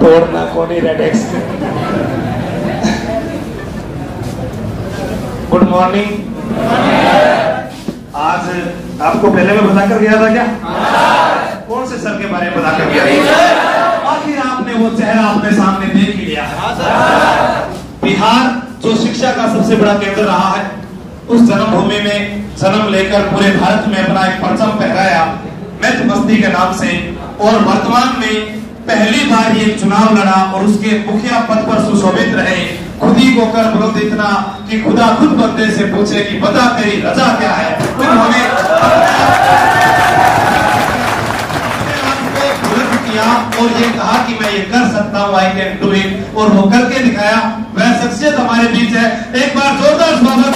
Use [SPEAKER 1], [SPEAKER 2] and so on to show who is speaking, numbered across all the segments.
[SPEAKER 1] तोड़ना कोनी रेडेक्स। Good morning. आज आपको पहले में बता कर गया था क्या? कौन से सर के बारे में बता कर गया? आखिर आपने वो चेहरा अपने सामने देख ही लिया। बिहार जो शिक्षा का सबसे बड़ा केंद्र रहा है, उस जन्मभूमि में जन्म लेकर पूरे भारत में अपना एक परचम फहराया मैथ मस्ती के नाम से, और वर्तमान में पहली बार ये चुनाव लड़ा और उसके मुखिया पद पर सुशोभित रहे। खुद ही को कर बुलंद इतना कि खुदा खुद बंदे से पूछे कि बता तेरी रजा क्या है। उन्होंने बुलंद किया और ये कहा कि मैं ये कर सकता हूँ, आई कैन डू इट, और वो करके दिखाया। वह शख्सियत हमारे बीच है। एक बार जोरदार स्वागत।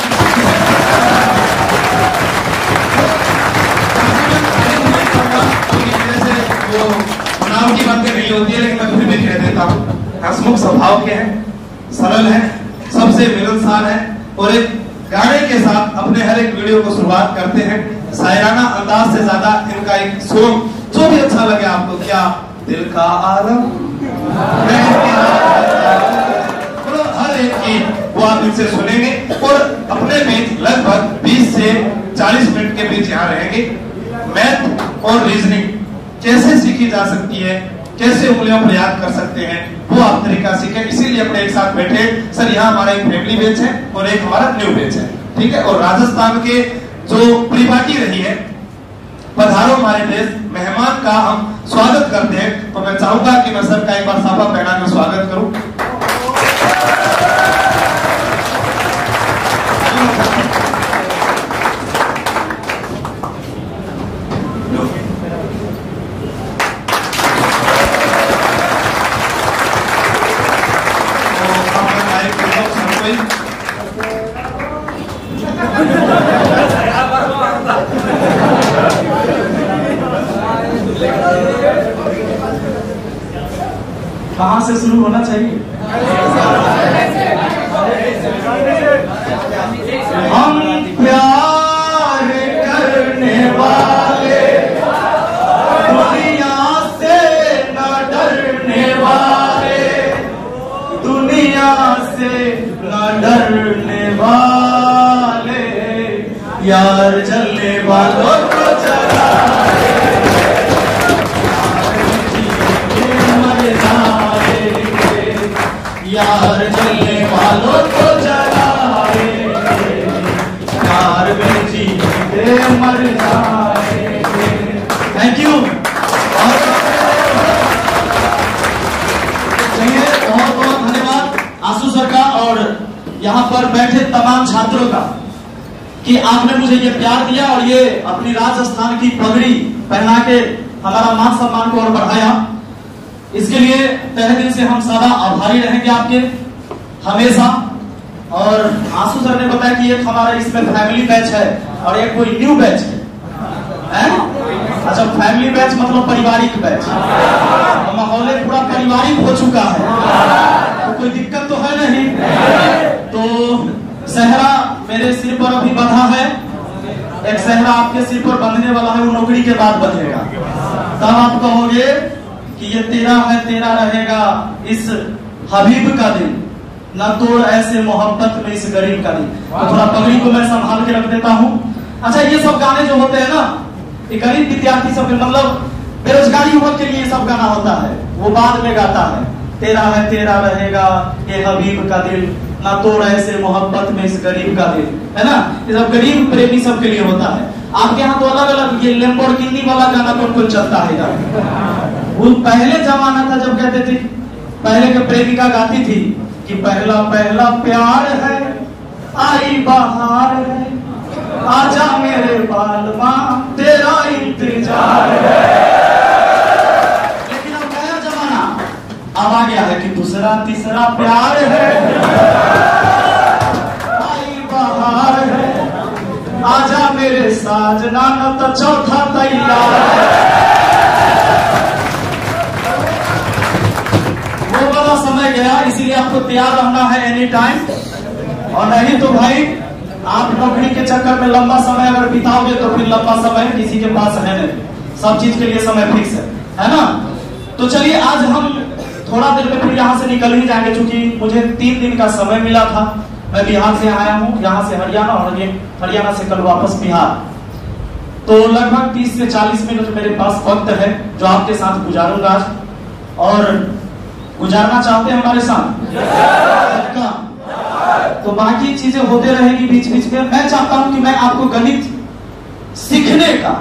[SPEAKER 1] चुनाव की बातें नहीं होती है, लेकिन मैं फिर भी कह देता हूँ, हंसमुख स्वभाव के हैं, सरल है, सबसे मिलनसार है, और एक गाने के साथ अपने हर एक वीडियो को शुरुआत करते हैं। शायराना अंदाज से ज्यादा इनका एक सॉन्ग जो भी अच्छा लगे आपको, क्या दिल का आलम, हर एक की वो आप इनसे सुनेंगे, और अपने बीच लगभग 20 से 40 मिनट के बीच यहाँ रहेंगे। मैथ और रीजनिंग कैसे सीखी जा सकती है, कैसे उंगलियों पर याद कर सकते हैं, वो आप तरीका सीखें। इसीलिए अपने एक साथ बैठे। सर यहाँ हमारा एक फैमिली बैच है और एक हमारा न्यू बैच है, ठीक है। और राजस्थान के जो परिपाटी रही है, पधारो हमारे देश, मेहमान का हम स्वागत करते हैं। तो मैं चाहूंगा कि मैं सर का एक बार साफा पहना के स्वागत करूं।
[SPEAKER 2] कहाँ से शुरू होना चाहिए? हम प्यार करने वाले, दुनिया से न डरने वाले, दुनिया से न डरने वाले, यार जलने वालों को जलाए, यार जलने वालों को जलाए, यार में जीते मर जाए। Thank you. चलिए, बहुत बहुत धन्यवाद आशु सर का और यहाँ पर बैठे तमाम छात्रों का कि आपने मुझे ये प्यार दिया और ये अपनी राजस्थान की पगड़ी पहना के हमारा मान सम्मान को और बढ़ाया। इसके लिए तहे दिल से हम सदा आभारी रहेंगे आपके हमेशा। और आंसू सर ने बताया कि एक हमारा इसमें फैमिली बैच है और एक कोई न्यू बैच है। अच्छा, फैमिली बैच मतलब पारिवारिक बैच, तो माहौल पूरा पारिवारिक हो चुका है, तो कोई दिक्कत तो है नहीं। तो सहरा मेरे सिर पर अभी बंधा है, एक सहरा आपके सिर पर बंधने वाला है, वो नौकरी के बाद बंधेगा। तब आप कहोगे कि ये तेरा है तेरा रहेगा इस हबीब का दिल, न तोड़ ऐसे मोहब्बत में इस गरीब का दिल। तो थोड़ा पगड़ी को मैं संभाल के रख देता हूँ। अच्छा, ये सब गाने जो होते हैं ना, ये गरीब विद्यार्थी सब, मतलब बेरोजगारी युवक के लिए ये सब गाना होता है, वो बाद में गाता है। तेरा है तेरा रहेगा ये हबीब का दिल, ना तोड़ ऐसे मोहब्बत में इस गरीब का दिल, है ना। ये सब गरीब प्रेमी सब के लिए होता है। आपके यहाँ तो अलग अलग ये लैम्बोर्गिनी वाला गाना कौन चलता है इधर। वो पहले जमाना था जब कहते थे, पहले के प्रेमिका गाती थी कि पहला पहला प्यार है, आई बहार है, आजा मेरे बालमा तेरा इंतजार है। लेकिन अब नया जमाना अब आ गया है कि दूसरा तीसरा प्यार है, आई बहार है, आजा मेरे साजना न तो चौथा तैयार है। वो ज्यादा समय गया, इसीलिए आपको तैयार रहना है एनी टाइम, और नहीं तो भाई आप नौकरी के चक्कर में लंबा समय अगर बिताओगे तो फिर लंबा समय किसी के पास है नहीं, सब चीज के लिए समय फिक्स है ना। तो चलिए आज हम थोड़ा देर में फिर यहाँ से निकल ही जाएंगे, क्योंकि मुझे 3 दिन का समय मिला था। मैं बिहार से आया हूँ, यहाँ से हरियाणा, और ये हरियाणा से कल वापस बिहार। तो लगभग 30 से 40 मिनट मेरे पास वक्त है जो आपके साथ गुजारूंगा आज, और गुजारना चाहते हैं हमारे साथ। तो बाकी चीजें होते रहेगी बीच बीच में। मैं चाहता हूं कि मैं आपको गणित सीखने का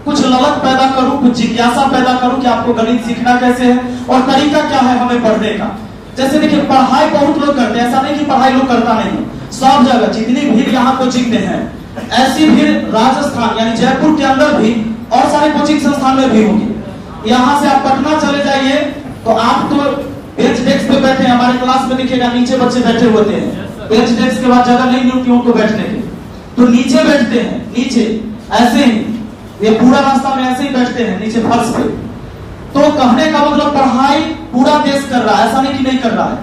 [SPEAKER 2] कुछ ललक पैदा करूं, कुछ जिज्ञासा पैदा करूं कि आपको गणित सीखना कैसे है और तरीका क्या है हमें पढ़ने का। जैसे देखिए, पढ़ाई बहुत लोग करते हैं, ऐसा नहीं कि पढ़ाई लोग करता नहीं है। सब जगह जितनी भीड़ यहाँ कोचिंग में है, ऐसी भीड़ राजस्थान यानी जयपुर के अंदर भी और सारे कोचिंग संस्थान में भी होगी। यहाँ से आप पटना चले जाइए तो आप तो बेंच डेस्क पे बैठे हैं, हमारे क्लास में दिखेगा नीचे बच्चे बैठे होते हैं, बेंच डेस्क के बाद जगह नहीं मिलती उनको बैठने की, तो नीचे बैठते हैं, नीचे ऐसे ही, ये पूरा रास्ता में ऐसे ही बैठते हैं नीचे फर्श पे। तो कहने का मतलब पढ़ाई पूरा देश कर रहा है, ऐसा नहीं कि नहीं कर रहा है।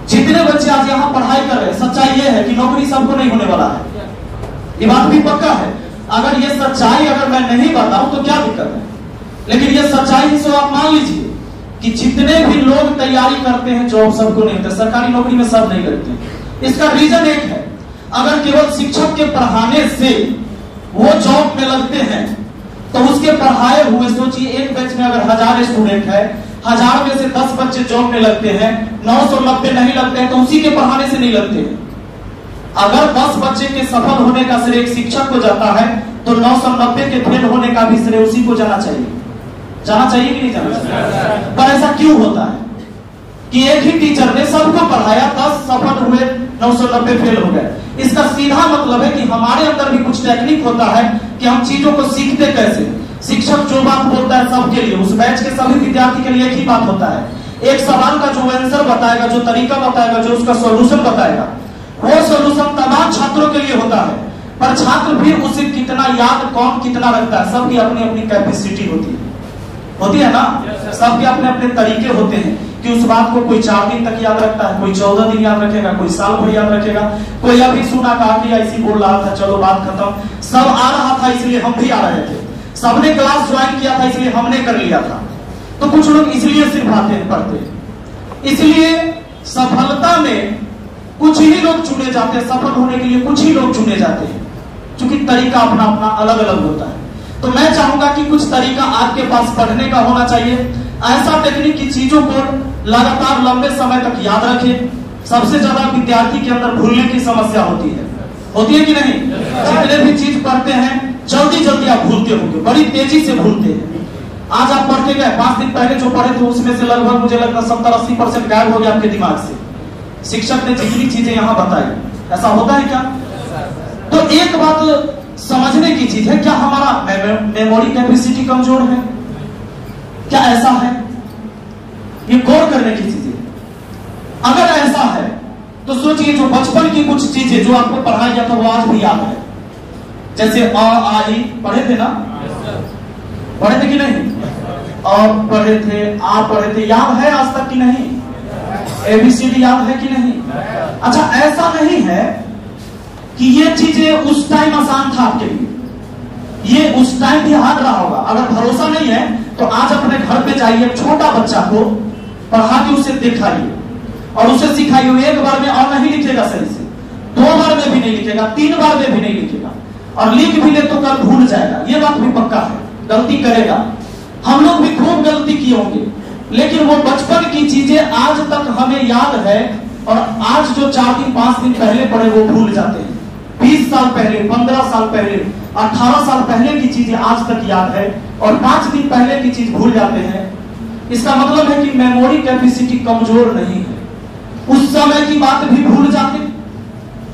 [SPEAKER 2] जितने बच्चे आज यहाँ पढ़ाई कर रहे हैं, सच्चाई ये है कि नौकरी सबको नहीं होने वाला है, ये बात भी पक्का है। अगर ये सच्चाई अगर मैं नहीं बताऊं तो क्या दिक्कत है, लेकिन ये सच्चाई से आप मान लीजिए कि जितने भी लोग तैयारी करते हैं जॉब सबको नहीं होता, सरकारी नौकरी में सब नहीं लगते। इसका रीजन एक है, अगर केवल शिक्षक के पढ़ाने से वो जॉब में लगते हैं तो उसके पढ़ाए हुए, सोचिए एक बैच में अगर 1000 स्टूडेंट है, 1000 में से 10 बच्चे जॉब में लगते हैं, 990 नहीं लगते हैं, तो उसी के पढ़ाने से नहीं लगते हैं। अगर 10 बच्चे के सफल होने का श्रेय एक शिक्षक को जाता है तो 990 के फेल होने का भी श्रेय उसी को जाना चाहिए। जाना चाहिए कि नहीं जाना चाहिए? पर ऐसा क्यों होता है कि एक ही टीचर ने सबको पढ़ाया, 10 सफल हुए, 990 फेल हो गए? इसका सीधा मतलब है कि हमारे अंदर भी कुछ टेक्निक होता है कि हम चीजों को सीखते कैसे। शिक्षक जो बात बोलता है सबके लिए, उस बैच के सभी विद्यार्थी के लिए एक ही बात होता है। एक सवाल का जो आंसर बताएगा, जो तरीका बताएगा, जो उसका सॉल्यूशन बताएगा, वो सॉल्यूशन तमाम छात्रों के लिए होता है। पर छात्र भी उसे कितना याद, कौन कितना रखता है, सबकी अपनी अपनी कैपेसिटी होती है ना। सबके अपने अपने तरीके होते हैं कि उस बात को कोई 4 दिन तक याद रखता है, कोई 14 दिन याद रखेगा, कोई साल भर याद रखेगा, कोई अभी सुना कहा कि ऐसी बोल रहा था, चलो बात खत्म। सब आ रहा था इसलिए हम भी आ रहे थे, सबने क्लास ज्वाइन किया था इसलिए हमने कर लिया था। तो कुछ लोग इसलिए सिर्फ आते हैं, पढ़ते हैं। इसलिए सफलता में कुछ ही लोग चुने जाते हैं, सफल होने के लिए कुछ ही लोग चुने जाते हैं, क्योंकि तरीका अपना अपना अलग अलग होता है। तो मैं चाहूंगा कि कुछ तरीका आपके पास पढ़ने का होना चाहिए, ऐसा टेक्निक की चीजों को लगातार लंबे समय तक याद रखें। सबसे ज्यादा विद्यार्थी के अंदर भूलने की समस्या होती है कि नहीं? जितने भी चीज पढ़ते हैं जल्दी जल्दी आप भूलते होंगे, बड़ी तेजी से भूलते हैं। आज आप पढ़ के गए, 5 दिन पहले जो पढ़े थे उसमें से लगभग मुझे लगता 70-80% गायब हो गया आपके दिमाग से। शिक्षक ने जितनी चीजें यहाँ बताई, ऐसा होता है क्या? तो एक बात समझने की चीज है, क्या हमारा मेमोरी कैपेसिटी कमजोर है? क्या ऐसा है? ये गौर करने की चीज है। अगर ऐसा है तो सोचिए, जो बचपन की कुछ चीजें जो आपको पढ़ाया गया था वो आज भी याद है। जैसे अ आ ई पढ़े थे ना? पढ़े थे कि नहीं? अ पढ़े थे, आ पढ़े थे, याद है आज तक कि नहीं? ABCD याद है कि नहीं? अच्छा, ऐसा नहीं है कि ये चीजें उस टाइम आसान था आपके लिए, ये उस टाइम भी हाथ रहा होगा। अगर भरोसा नहीं है तो आज अपने घर पे जाइए, छोटा बच्चा को पढ़ा के उसे दिखाइए और उसे सिखाइए। एक बार में और नहीं लिखेगा सही से, 2 बार में भी नहीं लिखेगा, 3 बार में भी नहीं लिखेगा, और लिख भी ले तो कल भूल जाएगा। ये बात भी पक्का है, गलती करेगा। हम लोग भी खूब गलती किए होंगे, लेकिन वो बचपन की चीजें आज तक हमें याद है, और आज जो 4 दिन 5 दिन पहले पढ़े वो भूल जाते हैं। 20 साल पहले, 15 साल पहले, 18 साल पहले की चीजें आज तक याद है, और 5 दिन पहले की चीज भूल जाते हैं। इसका मतलब है कि मेमोरी कैपेसिटी कमजोर नहीं है, उस समय की बात भी भूल जाते।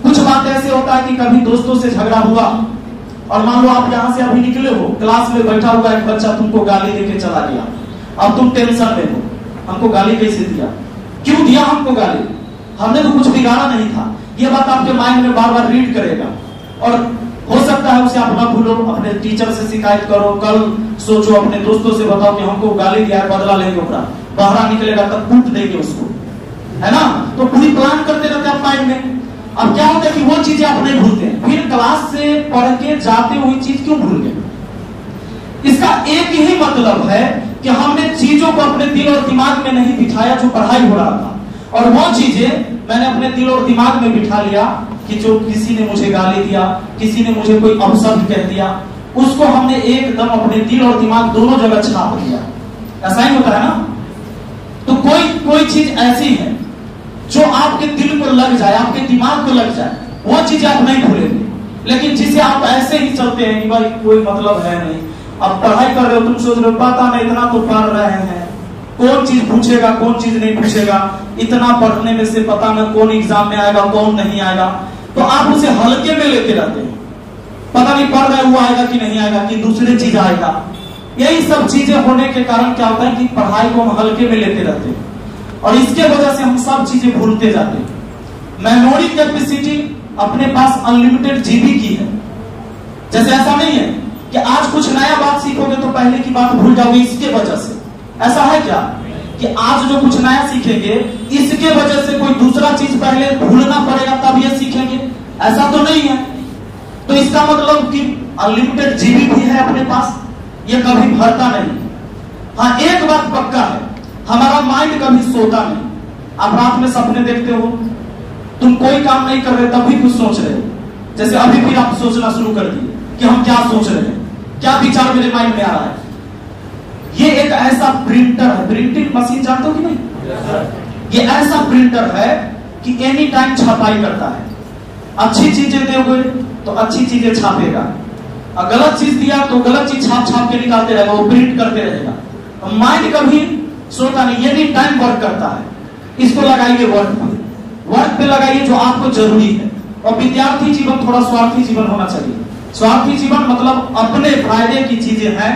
[SPEAKER 2] कुछ बात ऐसे होता है कि कभी दोस्तों से झगड़ा हुआ, और मान लो आप यहां से अभी निकले हो, क्लास में बैठा हुआ एक बच्चा तुमको गाली देके चला गया, अब तुम टेंशन में हो, हमको गाली कैसे दिया, क्यों दिया हमको गाली, हमने तो कुछ बिगाड़ा नहीं था। ये बात आपके माइंड में बार बार रीड करेगा, और हो सकता है उसे आप ना भूलो, अपने टीचर से शिकायत करो, कल सोचो अपने दोस्तों से बताओ कि हमको गाली दिया है, बदला लेंगे ओकरा, बाहर निकलेगा तब कूट देंगे उसको, है ना। तो पूरी प्लान करते रहते हैं माइंड में। अब क्या होता है कि वो चीजें आप नहीं भूलते हैं, फिर क्लास से पढ़ के जाते हुए चीज क्यों भूल गए। इसका एक ही मतलब है कि हमने चीजों को अपने दिल और दिमाग में नहीं बिठाया जो पढ़ाई हो रहा था, और वो चीजें मैंने अपने दिल और दिमाग में बिठा लिया कि जो किसी ने मुझे गाली दिया, किसी ने मुझे कोई अपशब्द कह दिया, उसको हमने एकदम अपने दिल और दिमाग दोनों जगह छाप दिया। ऐसा ही होता है ना। तो कोई चीज ऐसी है जो आपके दिल को लग जाए, आपके दिमाग को लग जाए, वो चीज आप नहीं भूलेंगे। लेकिन जिसे आप ऐसे ही चलते हैं कि भाई कोई मतलब है नहीं, अब पढ़ाई कर रहे हो, तुम सोच रहे हो पता नहीं इतना तो पढ़ रहे हैं, कौन चीज पूछेगा कौन चीज नहीं पूछेगा, इतना पढ़ने में से पता नहीं कौन एग्जाम में आएगा कौन नहीं आएगा, तो आप उसे हल्के में लेते रहते हैं। पता नहीं पढ़ रहे वो आएगा कि नहीं आएगा, कि दूसरी चीज आएगा। यही सब चीजें होने के कारण क्या होता है कि पढ़ाई को हम हल्के में लेते रहते हैं, और इसके वजह से हम सब चीजें भूलते जाते हैं। मेमोरी कैपेसिटी अपने पास अनलिमिटेड जीबी की है। जैसे ऐसा नहीं है कि आज कुछ नया बात सीखोगे तो पहले की बात भूल जाओगे इसके वजह से। ऐसा है क्या कि आज जो कुछ नया सीखेंगे इसके वजह से कोई दूसरा चीज पहले भूलना पड़ेगा तब ये सीखेंगे? ऐसा तो नहीं है। तो इसका मतलब कि अनलिमिटेड जीबी भी है अपने पास, ये कभी भरता नहीं। हाँ, एक बात पक्का है, हमारा माइंड कभी सोता नहीं। आप रात में सपने देखते हो, तुम कोई काम नहीं कर रहे तब भी कुछ सोच रहे हो। जैसे अभी भी आप सोचना शुरू कर दिए कि हम क्या सोच रहे हैं, क्या विचार मेरे माइंड में आ रहा है। ये एक ऐसा प्रिंटर है, प्रिंटिंग मशीन जानते हो कि नहीं? ये ऐसा प्रिंटर है कि एनी टाइम छपाई करता है। अच्छी चीजें दोगे तो अच्छी चीजें छापेगा, और गलत चीज दिया तो गलत चीज छाप छाप के निकालते रहेगा, वो प्रिंट करते रहेगा। तो माइंड कभी सोता नहीं, एनी टाइम वर्क करता है। इसको लगाइए वर्क पे लगाइए जो आपको जरूरी है। और विद्यार्थी जीवन थोड़ा स्वार्थी जीवन होना चाहिए। स्वार्थी जीवन मतलब अपने फायदे की चीजें हैं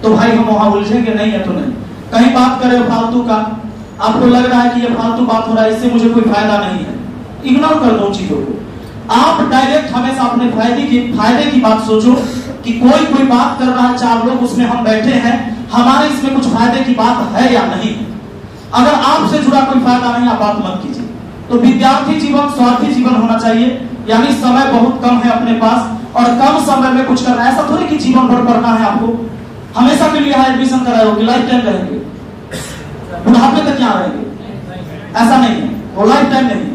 [SPEAKER 2] तो भाई हम वहां उलझेंगे, नहीं है तो नहीं। कहीं बात करें फालतू का, आपको लग रहा है कि ये फालतू बात हो रहा है, इससे मुझे कोई फायदा नहीं है, इग्नोर कर दो चीजों को। आप डायरेक्ट हमेशा अपने फायदे की बात सोचो कि कोई बात कर रहा है, 4 लोग उसमें हम बैठे हैं, हमारे इसमें कुछ फायदे की बात है या नहीं। अगर आपसे जुड़ा कोई फायदा नहीं, आप बात मत कीजिए। तो विद्यार्थी जीवन स्वार्थी जीवन होना चाहिए, यानी समय बहुत कम है अपने पास और कम समय में कुछ करना है। ऐसा थोड़ी कि जीवन भर पढ़ना है आपको, हमेशा के लिए यहाँ एडमिशन कराए हो कि लाइफ टाइम रहेंगे, बुढ़ापे तक यहाँ रहेंगे, ऐसा नहीं है, वो लाइफ टाइम नहीं है।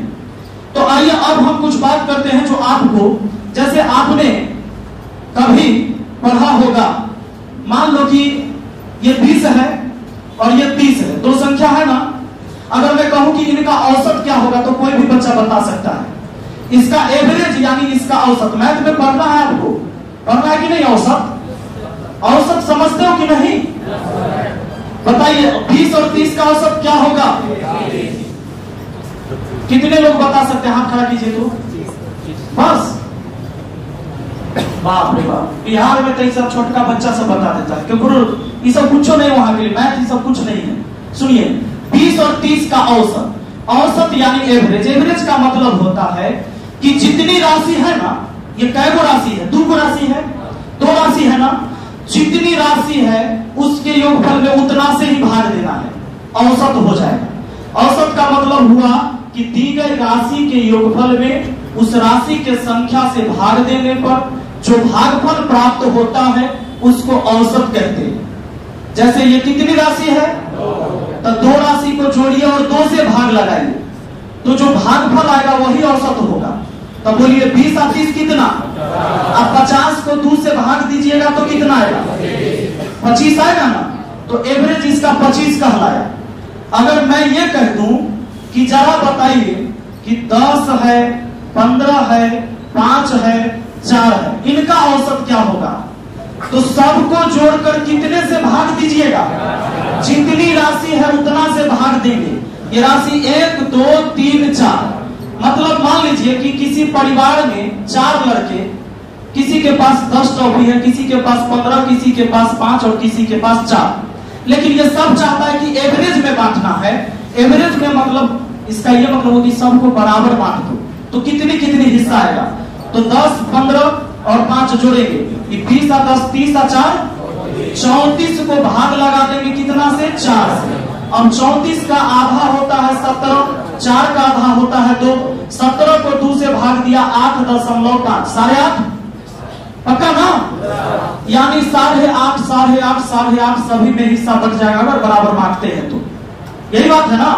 [SPEAKER 2] तो आइए अब हम कुछ बात करते हैं जो आपको, जैसे आपने कभी पढ़ा होगा, मान लो कि ये 20 है और ये 30 है, दो संख्या है ना। अगर मैं कहूं कि इनका औसत क्या होगा तो कोई भी बच्चा बता सकता है। इसका एवरेज यानी इसका औसत, मैथ में पढ़ना है आपको, पढ़ना है कि नहीं? औसत समझते हो कि नहीं? बताइए 20 और 30 का औसत क्या होगा? कितने लोग बता सकते हैं? हाथ खड़ा कीजिए तो। बस, बाप रे बाप, बिहार में तो ये सब छोटका बच्चा सब बता देता है क्योंकि ये सब कुछ नहीं, वहां के लिए मैथ ये सब कुछ नहीं है। सुनिए, 20 और 30 का औसत यानी एवरेज। एवरेज का मतलब होता है कि जितनी राशि है ना, ये कै गो राशि है? 2 गो राशि है, 2 राशि है ना। जितनी राशि है उसके योगफल में उतना से ही भाग देना है, औसत हो जाएगा। औसत का मतलब हुआ कि दी गई राशि के योगफल में उस राशि के संख्या से भाग देने पर जो भागफल प्राप्त होता है उसको औसत कहते हैं। जैसे ये कितनी राशि है? तो 2 राशि को जोड़िए और 2 से भाग लगाइए तो जो भागफल आएगा वही औसत होगा। तो बोलिए 20 और 30 कितना? अब 50 को 2 से भाग दीजिएगा तो कितना आएगा? 25 आएगा ना। तो एवरेज इसका 25 कहलाया। अगर मैं ये कह दूं कि जरा बताइए कि 10 है, 15 है, 5 है, 4 है, इनका औसत क्या होगा? तो सबको जोड़कर कितने से भाग दीजिएगा? जितनी राशि है उतना से भाग देंगे। ये राशि 1, 2, 3, 4। मतलब मान लीजिए कि किसी परिवार में 4 लड़के, किसी के पास 10 टॉफी है, किसी के पास 15, किसी के पास 5 और किसी के पास 4। लेकिन ये सब चाहता है कि एवरेज में बांटना है। एवरेज में मतलब इसका ये मतलब हो कि सबको बराबर बांट दो तो कितनी कितनी हिस्सा आएगा? तो 10, 15 और 5 जोड़ेंगे, 20 और 10, 30 और 4, 34 को भाग लगा देंगे कितना से? 4 से। अब 34 का आधा होता है 17, 4 का आधा होता है 2, 17 को 2 से भाग दिया 8.5, 8.5 पक्का ना? यानी 8.5, 8.5, 8.5 सभी में हिस्सा बच जाएगा अगर बराबर बांटते हैं तो। यही बात है ना?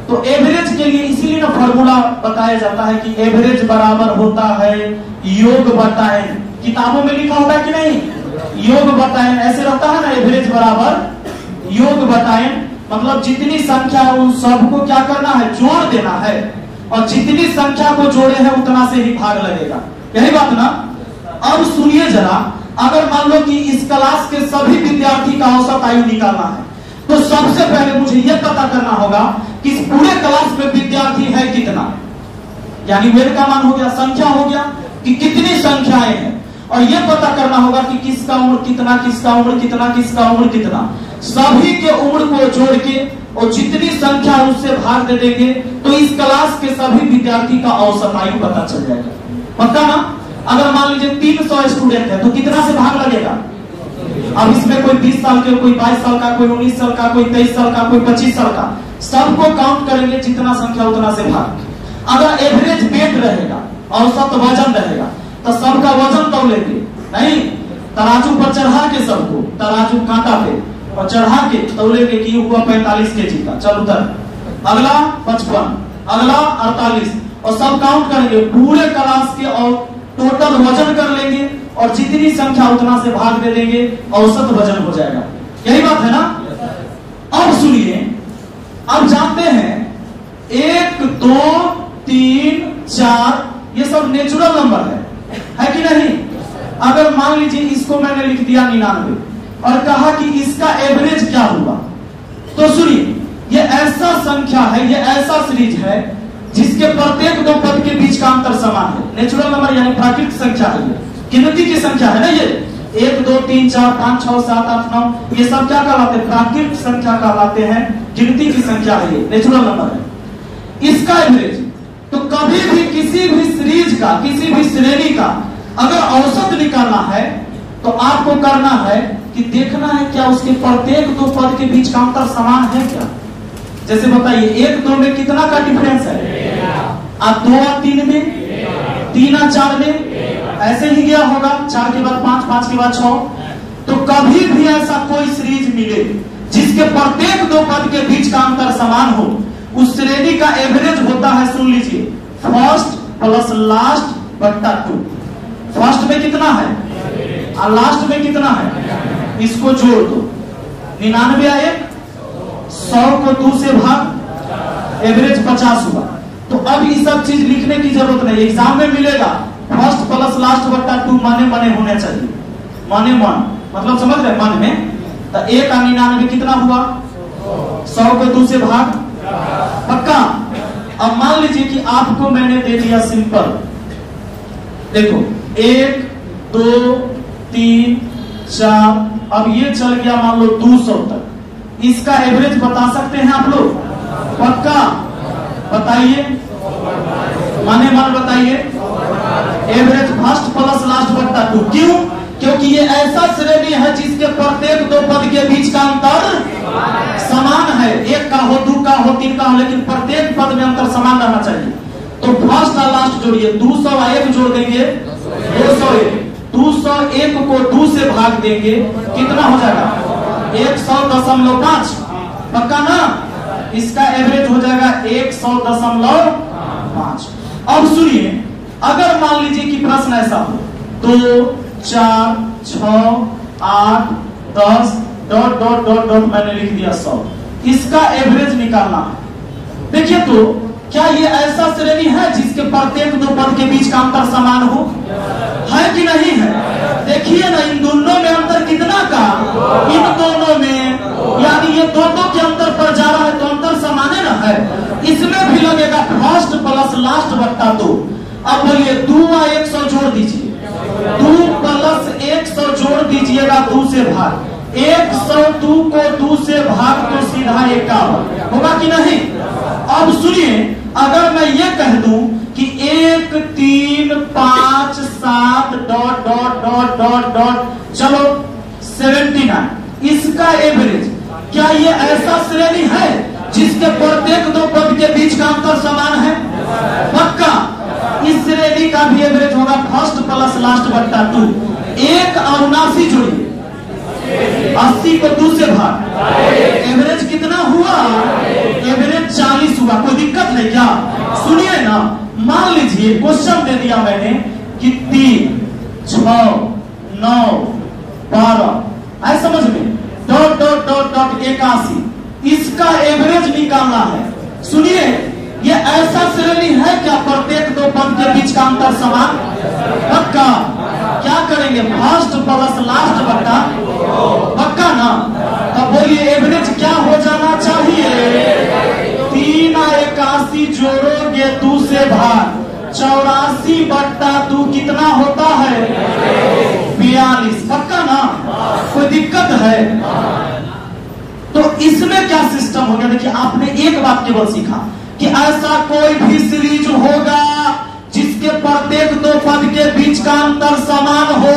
[SPEAKER 2] तो एवरेज के लिए इसीलिए ना फॉर्मूला बताया जाता है कि एवरेज बराबर होता है योग बटा n। किताबों में लिखा होता है कि नहीं? योग बटा n ऐसे रहता है ना, एवरेज बराबर योग बटा n। मतलब जितनी संख्या है उन सबको क्या करना है? जोड़ देना है, और जितनी संख्या को जोड़े हैं उतना से ही भाग लगेगा। यही बात ना? अब सुनिए जरा, अगर मान लो कि इस क्लास के सभी विद्यार्थी का औसत आयु निकालना है तो सबसे पहले मुझे यह पता करना होगा कि इस पूरे क्लास में विद्यार्थी है कितना। यानी वेद का मान हो गया, संख्या हो गया कि कितनी संख्याएं हैं, और यह पता करना होगा कि किसका उम्र कितना, किसका उम्र कितना, किसका उम्र कितना। सभी के उम्र को जोड़ के और जितनी संख्या उससे भाग दे देंगे तो इस क्लास के सभी विद्यार्थी का औसत आयु पता चल जाएगा। पता ना? अगर मान लीजिए 300 स्टूडेंट है तो कितना से भाग लगेगा? अब इसमें कोई 20 साल के, कोई 22 साल का, कोई 19 साल का, कोई 23 साल का, कोई 25 साल का, सबको काउंट करेंगे, जितना संख्या उतना से भाग। अगर एवरेज वेट रहेगा, औसत वजन रहेगा, तो सबका वजन तौलेंगे नहीं, तराजू पर चढ़ा के सबको, तराजू कांटा पे और चढ़ा के तौलेंगे कि ये हुआ 45 kg का, चल उधर, अगला 55, अगला 48, और सब काउंट करेंगे पूरे क्लास के और टोटल वजन कर लेंगे, और जितनी संख्या उतना से भाग दे देंगे, औसत वजन हो जाएगा। यही बात है ना? अब सुनिए, अब जानते हैं 1, 2, 3, 4 ये सब नेचुरल नंबर है कि नहीं? अगर मान लीजिए इसको मैंने लिख दिया 99 और कहा कि इसका एवरेज क्या हुआ, तो सुनिए, ये ऐसा संख्या है, ये ऐसा सीरीज है जिसके प्रत्येक 2 पद के बीच का अंतर समान है। नेचुरल नंबर यानी प्राकृतिक संख्या है, ये गिनती की संख्या है ना। ये 1, 2, 3, 4, 5, 6, 7, 8, 9 ये सब क्या कहलाते हैं? प्राकृतिक संख्या कहलाते हैं, गिनती की संख्या है, ये नेचुरल नंबर है। इसका एवरेज तो कभी भी किसी भी सीरीज का, किसी भी श्रेणी का अगर औसत निकालना है तो आपको करना है कि देखना है क्या उसके प्रत्येक 2 पद के बीच का अंतर समान है क्या। जैसे बताइए 1, 2 में कितना का डिफरेंस है? आप 2 और 3 में, 3 और 4 में, ऐसे ही गया होगा, 4 के बाद 5, 5 के बाद 6। तो कभी भी ऐसा कोई सीरीज मिले जिसके प्रत्येक 2 पद के बीच का अंतर समान हो, उस श्रेणी का एवरेज होता है, सुन लीजिए, फर्स्ट प्लस लास्ट बट्टा 2। फर्स्ट में कितना है और लास्ट में कितना है, इसको जोड़ दो, 99 आए, 100 को 2 से भाग, एवरेज 50 हुआ। तो अब ये सब चीज लिखने की जरूरत नहीं, एग्जाम में मिलेगा। फर्स्ट प्लस लास्ट बट्टा 2 माने होने चाहिए, माने मन, मतलब समझ रहे मन में। तो 1 और 99 कितना हुआ? 100 को 2 से भाग, पक्का। अब मान लीजिए कि आपको मैंने दे दिया सिंपल, देखो 1, 2, 3, 4, अब ये चल गया मान लो 200 तक। इसका एवरेज बता सकते हैं आप लोग? पक्का बताइए, माने मन बताइए। एवरेज फर्स्ट प्लस लास्ट बट्टा 2। क्यों? क्योंकि ये ऐसा श्रेणी है जिसके प्रत्येक 2 पद के बीच का अंतर समान है। 1 का हो, 2 का हो, 3 का हो, लेकिन प्रत्येक पद में अंतर समान रहना चाहिए। तो फर्स्ट और लास्ट जोड़िए, 200 और 1 जोड़ देंगे 201, 201 को 2 से भाग देंगे, कितना हो जाएगा? 100.5, पक्का ना? इसका एवरेज हो जाएगा 100.5। अब सुनिए, अगर मान लीजिए कि प्रश्न ऐसा हो 2, 4, 6, 8, 10 ... मैंने लिख दिया 100, इसका एवरेज निकालना है। देखिए तो क्या ये ऐसा श्रेणी है जिसके प्रत्येक 2 पद के बीच का अंतर समान हो, है कि नहीं है? देखिए ना, इन दोनों में अंतर कितना का, इन दोनों में, यानी ये 2 के अंतर पर जा रहा है तो अंतर समान है ना है। इसमें भी लगेगा फर्स्ट प्लस लास्ट बट्टा 2। अब बोलिए 2 और 100 जोड़ दीजिए, 2 प्लस 100 जोड़ दीजिएगा 2 से भाग, 102 को 2 से भाग तो सीधा 51 होगा कि नहीं? अब सुनिए, अगर मैं ये कह दूं कि 1, 3, 5, 7 ... चलो 79, इसका एवरेज, क्या ये ऐसा श्रेणी है जिसके प्रत्येक दो पद के बीच का अंतर समान है? पक्का। इस श्रेणी का भी एवरेज होगा फर्स्ट प्लस लास्ट बट्टा 2। 1 और 79 जोड़िए, 80 को 2 से भाग, एवरेज कितना हुआ? एवरेज 40 हुआ। कोई दिक्कत है क्या? सुनिए ना, मान लीजिए क्वेश्चन दे दिया मैंने कि 3, 6, 9, 12, आए समझ में, डॉट डॉट डॉट डॉट 81, इसका एवरेज निकालना है। सुनिए, ये ऐसा श्रेणी है क्या प्रत्येक दो पद के बीच का अंतर समान? पक्का। क्या करेंगे? फर्स्ट प्लस लास्ट बट्टा, पक्का ना? तब बोलिए एवरेज क्या हो जाना चाहिए? 3 और 81 जोड़ोगे 2 से भाग, 84 बट्टा 2 कितना होता है? 42। पक्का ना? कोई दिक्कत है? तो इसमें क्या सिस्टम हो गया? देखिए, आपने एक बात केवल सीखा कि ऐसा कोई भी सीरीज होगा जिसके प्रत्येक दो पद के बीच का अंतर समान हो,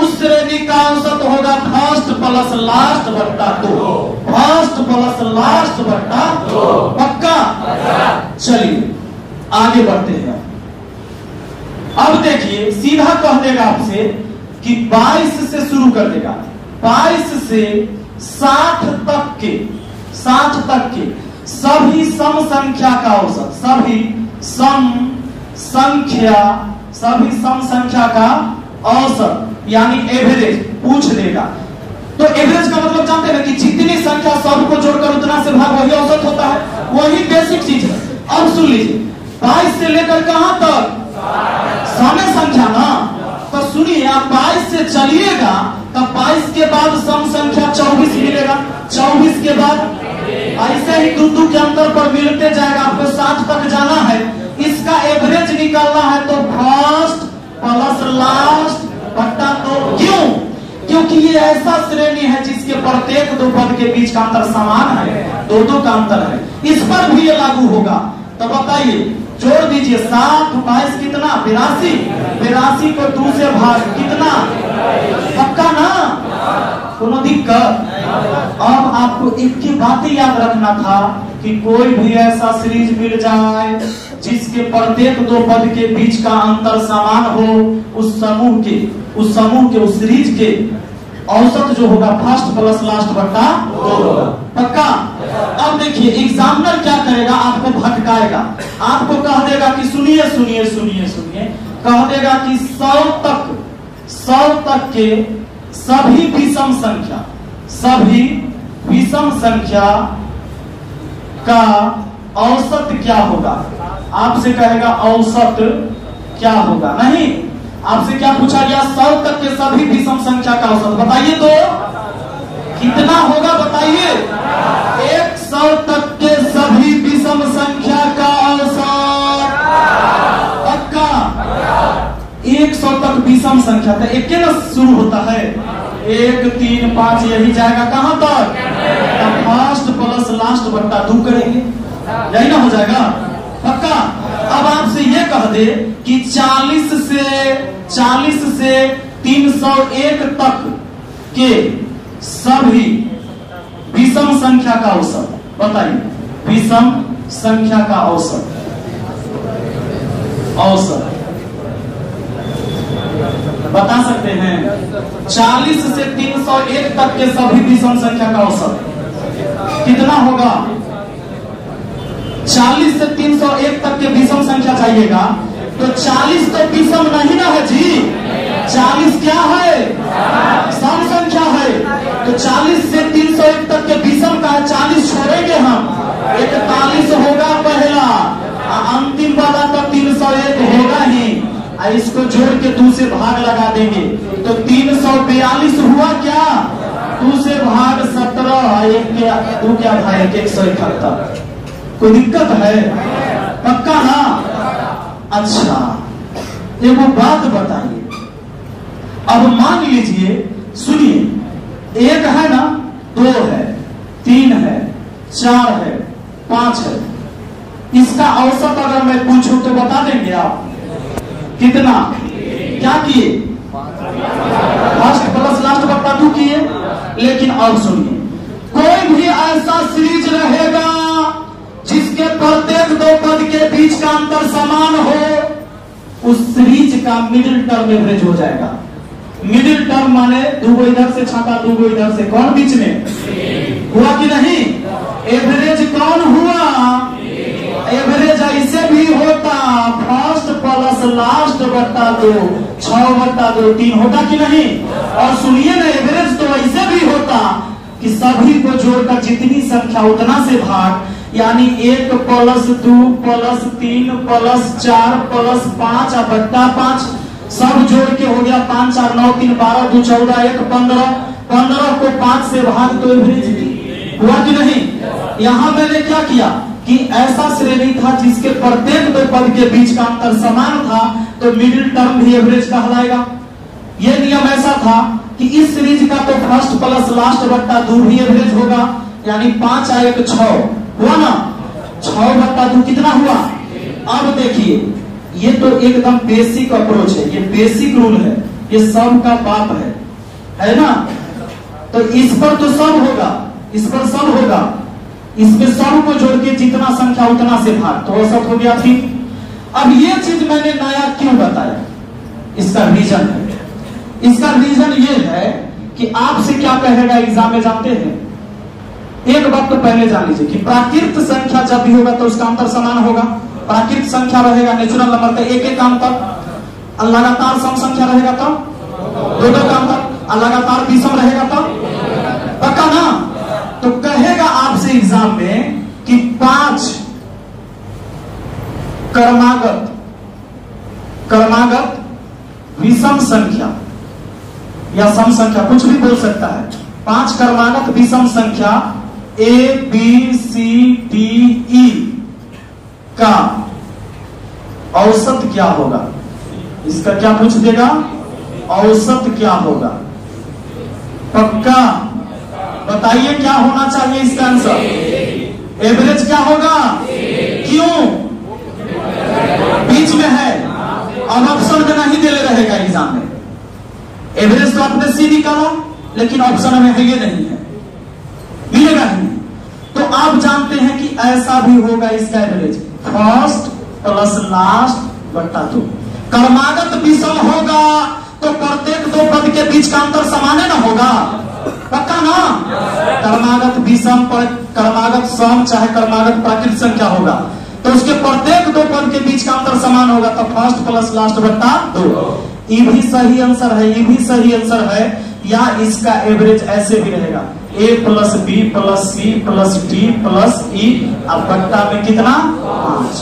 [SPEAKER 2] उस श्रेणी का औसत होगा फर्स्ट प्लस लास्ट बट्टा 2। फर्स्ट प्लस लास्ट बट्टा 2। पक्का? चलिए आगे बढ़ते हैं। अब देखिए, सीधा कह देगा आपसे कि 22 से शुरू कर देगा, 22 से 60 तक के सभी सम संख्या का औसत, सभी सम संख्या का औसत यानी एवरेज पूछ देगा। तो एवरेज का मतलब जानते हैं कि जितनी संख्या सबको जोड़कर उतना से भाग, वही औसत होता है, वही बेसिक चीज है। अब सुन लीजिए, 22 से लेकर कहां तक? समय संख्या ना। तो सुनिए, आप 22 से चलिएगा तब 22 के बाद सम संख्या 24 मिलेगा, 24 के बाद ऐसे ही 2 के अंतर पर मिलते जाएगा। आपको 60 तक जाना है, इसका एवरेज निकालना है तो फर्स्ट प्लस लास्ट बट्टा 2। क्यों? क्योंकि ये ऐसा श्रेणी है जिसके प्रत्येक दो पद के बीच का अंतर समान है, 2 का अंतर है। इस पर भी ये लागू होगा। तो बताइए, जोड़ दीजिए, 60 22 कितना? 82। 82 को 2 से भाग कितना? पक्का ना? कोनो दिक्कत? अब आपको एक की बात याद रखना था कि कोई भी ऐसा सीरीज मिल जाए जिसके प्रत्येक दो पद के बीच का अंतर समान हो, उस सीरीज के औसत जो होगा फर्स्ट प्लस लास्ट बट्टा 2। पक्का? अब देखिए, एग्जामिनर क्या करेगा? आपको भटकाएगा, आपको कह देगा कि सुनिए सुनिए सुनिए सुनिए, कह देगा कि 100 तक के सभी विषम संख्या का औसत क्या होगा? आपसे कहेगा औसत क्या होगा? नहीं, आपसे क्या पूछा गया? 100 तक के सभी विषम संख्या का औसत बताइए तो कितना होगा? बताइए। 100 तक के सभी विषम संख्या का औसत। पक्का? 100 तक विषम संख्या था, एक ना शुरू होता है, 1 3 5 यही जाएगा कहां तक? फर्स्ट प्लस लास्ट बट्टा 2 करेंगे, यही ना हो जाएगा? पक्का? अब आपसे ये कह दे कि 40 से 301 तक के सभी विषम संख्या का औसत बताइए। विषम संख्या का औसत बता सकते हैं? 40 से 301 तक के सभी विषम संख्या का औसत कितना होगा? 40 से 301 तक के विषम संख्या चाहिएगा, तो 40 तो विषम नहीं ना है जी, 40 क्या है? सम संख्या है। तो 40 से 301 तक के विषम का 40 छोड़ेंगे हम, 41 होगा पहला, अंतिम वाला तो 301 होगा ही, इसको जोड़ के 2 से भाग लगा देंगे तो 342 हुआ क्या? 2 से भाग 17, 2 क्या था? 171। कोई दिक्कत है? पक्का ना? अच्छा, एक बात बताइए, अब मान लीजिए, सुनिए, 1 है ना, 2 है, 3 है, 4 है, 5 है, इसका औसत अगर मैं पूछूं तो बता देंगे आप कितना? क्या किए? फर्स्ट प्लस लास्ट बट्टा 2 किए। लेकिन अब सुनिए, कोई भी ऐसा सीरीज रहेगा जिसके प्रत्येक दो पद के बीच का अंतर समान हो उस सीरीज का मिडिल टर्म एवरेज हो जाएगा। मिडिल टर्म माने दूगो इधर से छाटा दूगो इधर से, कौन बीच में हुआ कि नहीं? एवरेज कौन हुआ? एवरेज ऐसे भी होता फर्स्ट प्लस लास्ट बट्टा 2 6/2 होता कि नहीं? और सुनिए ना, एवरेज तो ऐसे भी होता कि सभी को जोड़कर जितनी संख्या उतना से भाग, यानी 1 + 2 + 3 + 4 + 5/5 सब जोड़ के हो गया 5 4 9 3 12 2 14 1 15 15 को 5 से भाग तो एवरेज हुआ कि नहीं? यहां मैंने क्या किया कि ऐसा श्रेणी था जिसके प्रत्येक दो पद के बीच का अंतर समान था तो मिडिल टर्म भी एवरेज कहलाएगा। यह नियम ऐसा था कि इस सीरीज का तो फर्स्ट प्लस लास्ट बट्टा 2 भी एवरेज होगा, यानी 5 और 1 6 हुआ ना, 6/2 कितना हुआ? अब देखिए, ये तो एकदम बेसिक अप्रोच है, ये बेसिक रूल है, ये सब का बाप है ना? तो इस पर तो सब होगा, इस पर सब होगा, इसमें सब को जोड़ के जितना संख्या उतना से भाग, तो औसत हो गया। ठीक, अब ये चीज मैंने नया क्यों बताया? इसका रीजन है, इसका रीजन ये है कि आपसे क्या कहेगा एग्जाम में, जानते हैं? एक बात तो पहले जान लीजिए कि प्राकृत संख्या जब भी होगा तो उसका अंतर समान होगा। प्राकृत संख्या रहेगा नेचुरल नंबर का एक का अंतर, लगातार सम संख्या रहेगा तो दो का अंतर, लगातार विषम रहेगा तो पक्का ना? तो कहेगा आपसे एग्जाम में कि 5 क्रमागत विषम संख्या या सम संख्या, कुछ भी बोल सकता है, 5 क्रमागत विषम संख्या ABCDE का औसत क्या होगा? इसका क्या पूछ देगा? औसत क्या होगा? पक्का बताइए क्या होना चाहिए इसका आंसर? एवरेज क्या होगा? क्यों? बीच में है, अब ऑप्शन में नहीं दे रहेगा एग्जाम में। एवरेज तो आपने सी निकाला लेकिन ऑप्शन में है ये नहीं है, मिलेगा ही। तो आप जानते हैं कि ऐसा भी होगा इसका एवरेज फर्स्ट प्लस लास्ट बट्टा 2। क्रमागत विषम होगा तो प्रत्येक दो पद के बीच का अंतर समान ना होगा, पक्का ना? क्रमागत विषम पर क्रमागत सम चाहे क्रमागत प्राकृत संख्या होगा तो उसके प्रत्येक दो पद के बीच का अंतर समान होगा, तो फर्स्ट प्लस लास्ट बट्टा 2। ये भी सही आंसर है, ये भी सही आंसर है। या इसका एवरेज ऐसे भी रहेगा A + B + C + D + E, अब बट्टा में कितना? 5।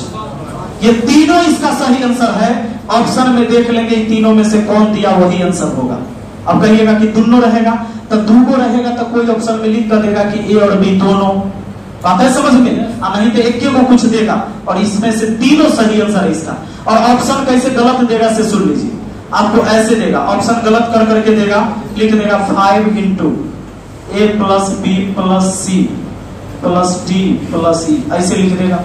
[SPEAKER 2] ये तीनों इसका सही आंसर है। ऑप्शन में देख लेंगे इन तीनों में से कौन दिया वही आंसर होगा। अब कहिएगा कि दोनों रहेगा तो दूगो रहेगा तो कोई ऑप्शन में लिख कर देगा कि A और B दोनों, बात है समझ में? नहीं तो एक को कुछ देगा और इसमें से तीनों सही आंसर है इसका। और ऑप्शन कैसे गलत देगा से सुन लीजिए, आपको ऐसे देगा, ऑप्शन गलत कर करके देगा, लिख देगा 5 × A + B + C + D + E, ऐसे लिख देगा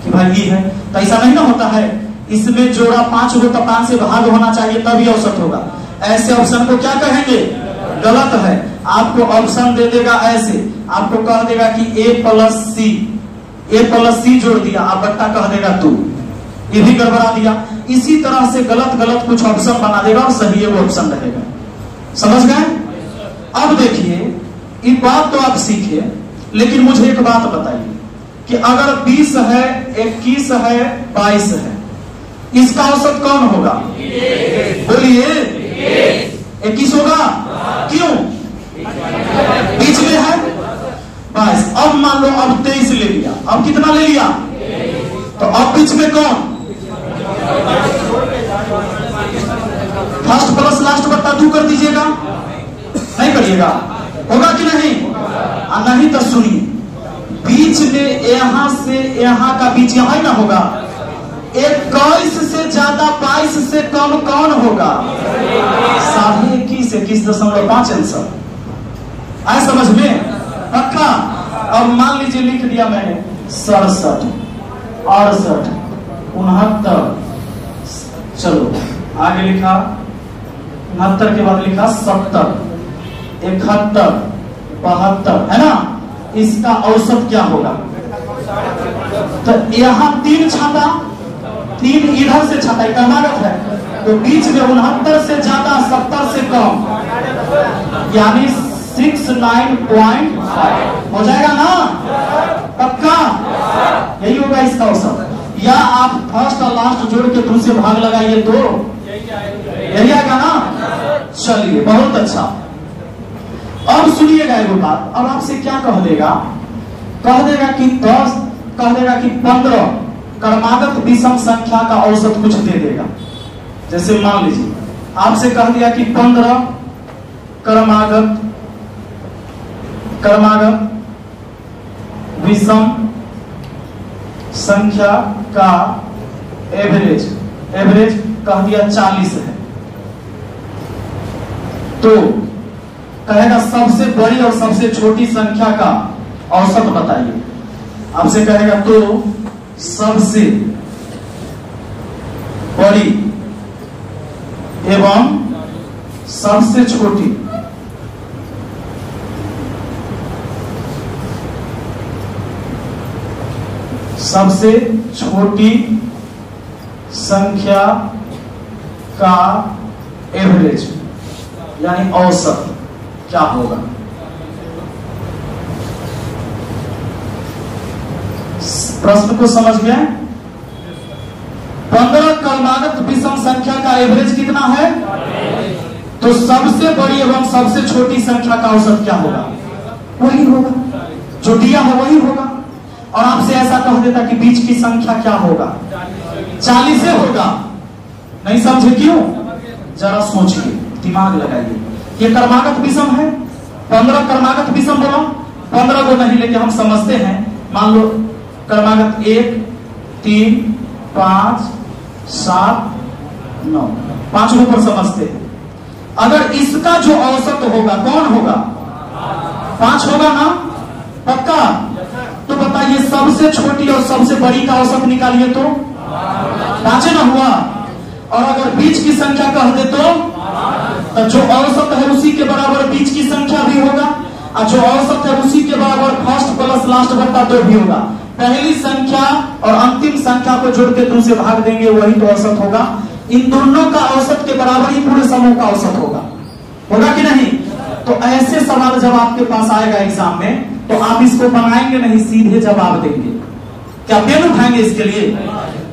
[SPEAKER 2] कि भाई ये है। तो ऐसा नहीं ना होता है, इसमें जोड़ा 5 हो तो 5 से भाग होना चाहिए तभी औसत होगा। ऐसे ऑप्शन को क्या कहेंगे? गलत है। आपको ऑप्शन दे देगा ऐसे, आपको कह देगा कि A + C जोड़ दिया, आप बट्टा कह देगा 2, ये भी गड़बड़ा दिया। इसी तरह से गलत गलत कुछ ऑप्शन बना देगा और सही वो ऑप्शन रहेगा। समझ गए? अब देखिए, ये बात तो आप सीखे, लेकिन मुझे एक बात बताइए कि अगर 20 है, 21 है, 22 है, इसका औसत कौन होगा? बोलिए 21 होगा। क्यों? बीच में है 22। अब मान लो अब 23 ले लिया, अब कितना ले लिया? तो अब बीच में कौन? फर्स्ट प्लस लास्ट बट्टा 2 कर दीजिएगा, नहीं करिएगा? होगा कि नहीं? नहीं तो सुनिए, बीच में यहां से यहां का बीच यहां ना होगा। 21 से ज्यादा 22 से कम कौन होगा? 21.5 21.5 आंसर आए समझ में? पक्का? अब मान लीजिए लिख दिया मैंने 67 68 69, चलो आगे लिखा 69 के बाद लिखा 70 71 72, है ना? इसका औसत क्या होगा? तो यहाँ 3 छाता, 3 इधर से छाता क्रमागत है, तो बीच में 69 से ज्यादा 70 से कम, यानी 69.5 हो जाएगा ना? पक्का? यही होगा इसका औसत। या आप फर्स्ट और लास्ट जोड़ के 2 से भाग लगाइए तो यही आएगा ना? चलिए, बहुत अच्छा। अब सुनिएगा एगो बात, अब आपसे क्या कह देगा? कह देगा कि 10, कह देगा कि 15 क्रमागत विषम संख्या का औसत कुछ दे देगा। जैसे मान लीजिए आपसे कह दिया कि 15 क्रमागत विषम संख्या का एवरेज कह दिया 40 है, तो कहेगा सबसे बड़ी और सबसे छोटी संख्या का औसत बताइए। आपसे कहेगा तो सबसे बड़ी एवं सबसे छोटी संख्या का एवरेज यानी औसत क्या होगा? प्रश्न को समझ गए? 15 क्रमागत विषम संख्या का एवरेज कितना है? तो सबसे बड़ी एवं सबसे छोटी संख्या का औसत क्या होगा? वही होगा जो दिया है, वही होगा। और आपसे ऐसा कह देता कि बीच की संख्या क्या होगा? 40 होगा। नहीं समझे क्यों? जरा सोचिए, दिमाग लगाइए। ये क्रमागत विषम है, 15 क्रमागत विषम बोला, 15 को नहीं लेके हम समझते हैं। मान लो क्रमागत 1, 3, 5, 7, 9, 5 पर समझते हैं। अगर इसका जो औसत होगा कौन होगा? 5 होगा ना? पक्का? तो बताइए सबसे छोटी और सबसे बड़ी का औसत निकालिए तो 5 ना हुआ। और अगर बीच की संख्या कह दे तो जो औसत है उसी के बराबर बीच की संख्या भी होगा, और जो औसत है उसी के बराबर फर्स्ट प्लस लास्ट बटा 2 भी होगा। पहली संख्या और अंतिम संख्या को जोड़ के 2 से भाग देंगे, वही तो औसत होगा। इन दोनों का औसत के बराबर ही पूरे समूह का औसत होगा कि नहीं? तो ऐसे सवाल जब आपके पास आएगा एग्जाम में, तो आप इसको बनाएंगे नहीं, सीधे जवाब देंगे। क्या पेन उठाएंगे इसके लिए?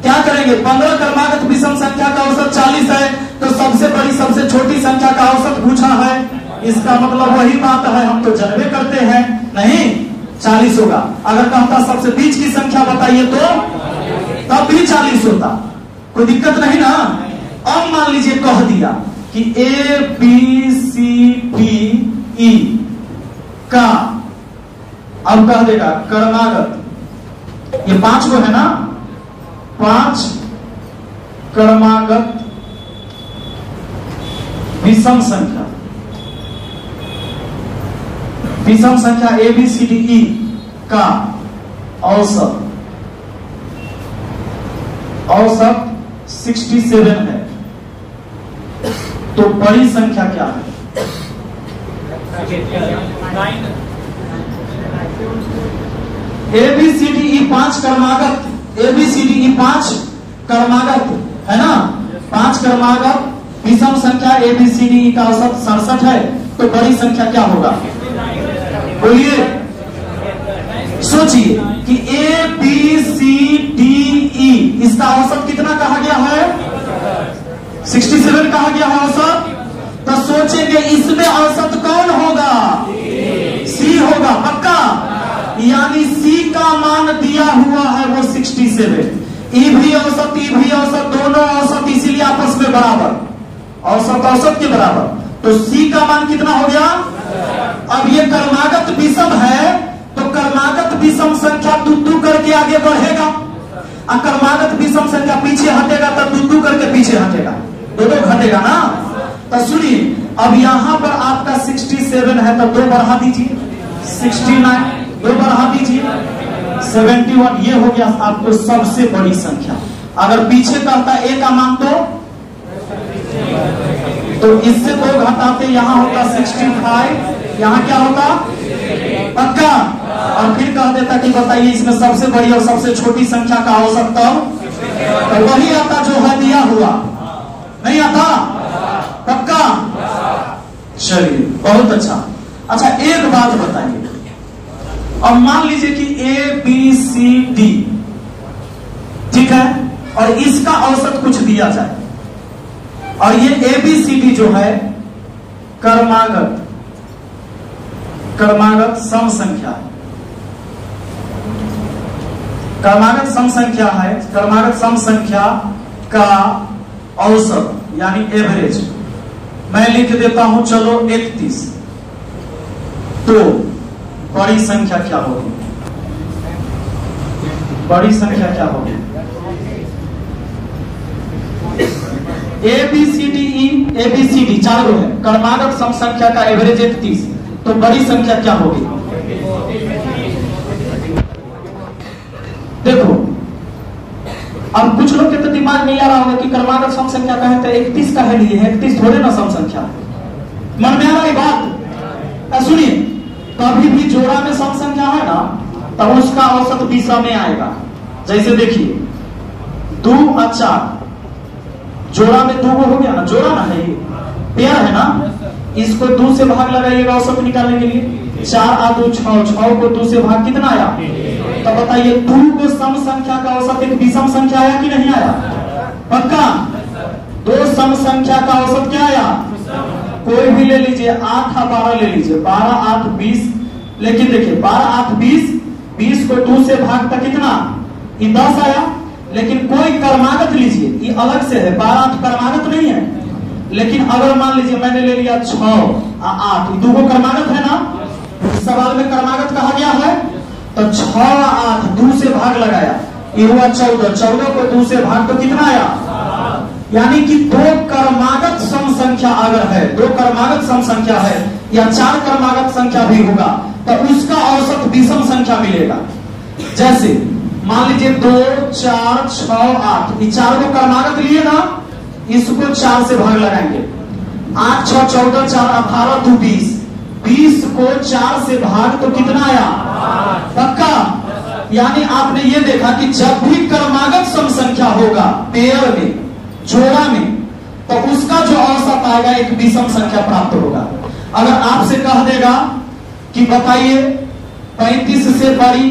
[SPEAKER 2] क्या करेंगे? 15 क्रमागत विषम संख्या का औसत 40 है, तो सबसे बड़ी सबसे छोटी संख्या का औसत पूछा है, इसका मतलब वही बात है, हम तो जानबे करते हैं नहीं 40 होगा। अगर कहता सबसे बीच की संख्या बताइए तो तब भी 40 होता, कोई दिक्कत नहीं ना। अब मान लीजिए कह दिया कि ABCDE का, अब कह देगा क्रमागत, ये 5 को है ना, 5 क्रमागत विषम संख्या ABCDE का औसत 67 है, तो बड़ी संख्या क्या है? ABCDE 5 क्रमागत, ABCDE 5 क्रमागत है ना, 5 क्रमागत विषम संख्या ABCDE का औसत 67 है, तो बड़ी संख्या क्या होगा? बोलिए, सोचिए कि ABCDE इसका औसत कितना कहा गया है? 67 कहा गया है औसत। तो सोचेंगे इसमें औसत कौन होगा? C होगा, पक्का? यानी C का मान दिया हुआ है वो 67। E भी औसत दोनों औसत इसीलिए आपस में बराबर, औसत के बराबर। तो C का मान कितना हो गया? अब ये क्रमागत विषम है, तो क्रमागत विषम संख्या 2 करके आगे बढ़ेगा, और क्रमागत विषम संख्या पीछे हटेगा तो 2 करके पीछे हटेगा, 2 घटेगा ना। तो सुनिए, अब यहां पर आपका 67 है, तो 2 बढ़ा दीजिए, 69, 2 बढ़ा दीजिए, 71। ये हो गया आपको सबसे बड़ी संख्या। अगर पीछे करता A का मान तो इससे 2 घटाते यहां होता 65, यहां क्या होता? पक्का? और फिर कह देता कि बताइए इसमें सबसे बड़ी और सबसे छोटी संख्या का औसत तो वही आता जो है दिया हुआ, नहीं आता? पक्का? चलिए बहुत अच्छा। अच्छा एक बात बताइए, अब मान लीजिए कि ABCD, ठीक है, और इसका औसत कुछ दिया जाए, और ये ABCD जो है क्रमागत सम संख्या है, क्रमागत सम संख्या है, क्रमागत सम संख्या का औसत यानी एवरेज मैं लिख देता हूं, चलो 31, तो बड़ी संख्या क्या होगी? बड़ी संख्या क्या होगी? ABCD 4 गो है, क्रमागत सम संख्या का एवरेज 31, तो बड़ी संख्या क्या होगी? देखो अब कुछ लोग के तो दिमाग में आ रहा होगा कि क्रमागत सम संख्या का है तो 31 का है लिए, 31 थोड़े ना सम संख्या, मन में आ रहा है बात? सुनिए, कभी भी जोड़ा में सम संख्या है ना तो उसका औसत 20 में आएगा। जैसे देखिए 2 और 4, जोड़ा में 2 हो गया ना, जोड़ा ना है, ये पेयर है ना, इसको 2 से भाग लगाइएगा औसत निकालने के लिए, 4 और 2 6 को 2 से भाग कितना आया? तो बताइए 2 को सम संख्या का औसत एक विषम संख्या आया कि नहीं आया? पक्का? 2 सम संख्या का औसत क्या आया? कोई भी ले लीजिए, 8 और 12 ले लीजिए, 12 8 20, लेकिन देखिए 12 8 20, 20 को 2 से भाग तक कितना? ये 10 आया। लेकिन कोई क्रमागत लीजिए, ये अलग से है, 12 8 क्रमागत नहीं है, लेकिन अगर मान लीजिए मैंने ले लिया 6 और 8, ये 2 क्रमागत है ना, सवाल में क्रमागत कहा गया है, तो 6 और 8 2 से भाग लगाया, ये हुआ 14, 14 को 2 से भाग तो कितना आया? यानी कि 2 क्रमागत सम संख्या अगर है, 2 क्रमागत सम संख्या है या 4 क्रमागत संख्या भी होगा तो उसका औसत विषम संख्या मिलेगा। जैसे मान लीजिए 2 4 6 8, ये 4 को क्रमागत लिए ना, इसको 4 से भाग लगाएंगे, 8 6 14 4 18 2 20, 20 को 4 से भाग तो कितना आया? पक्का? यानी आपने ये देखा कि जब भी क्रमागत सम संख्या होगा पेयर में, जोड़ा में, तो उसका जो औसत आएगा एक विषम संख्या प्राप्त होगा। अगर आपसे कह देगा कि बताइए 35 से बड़ी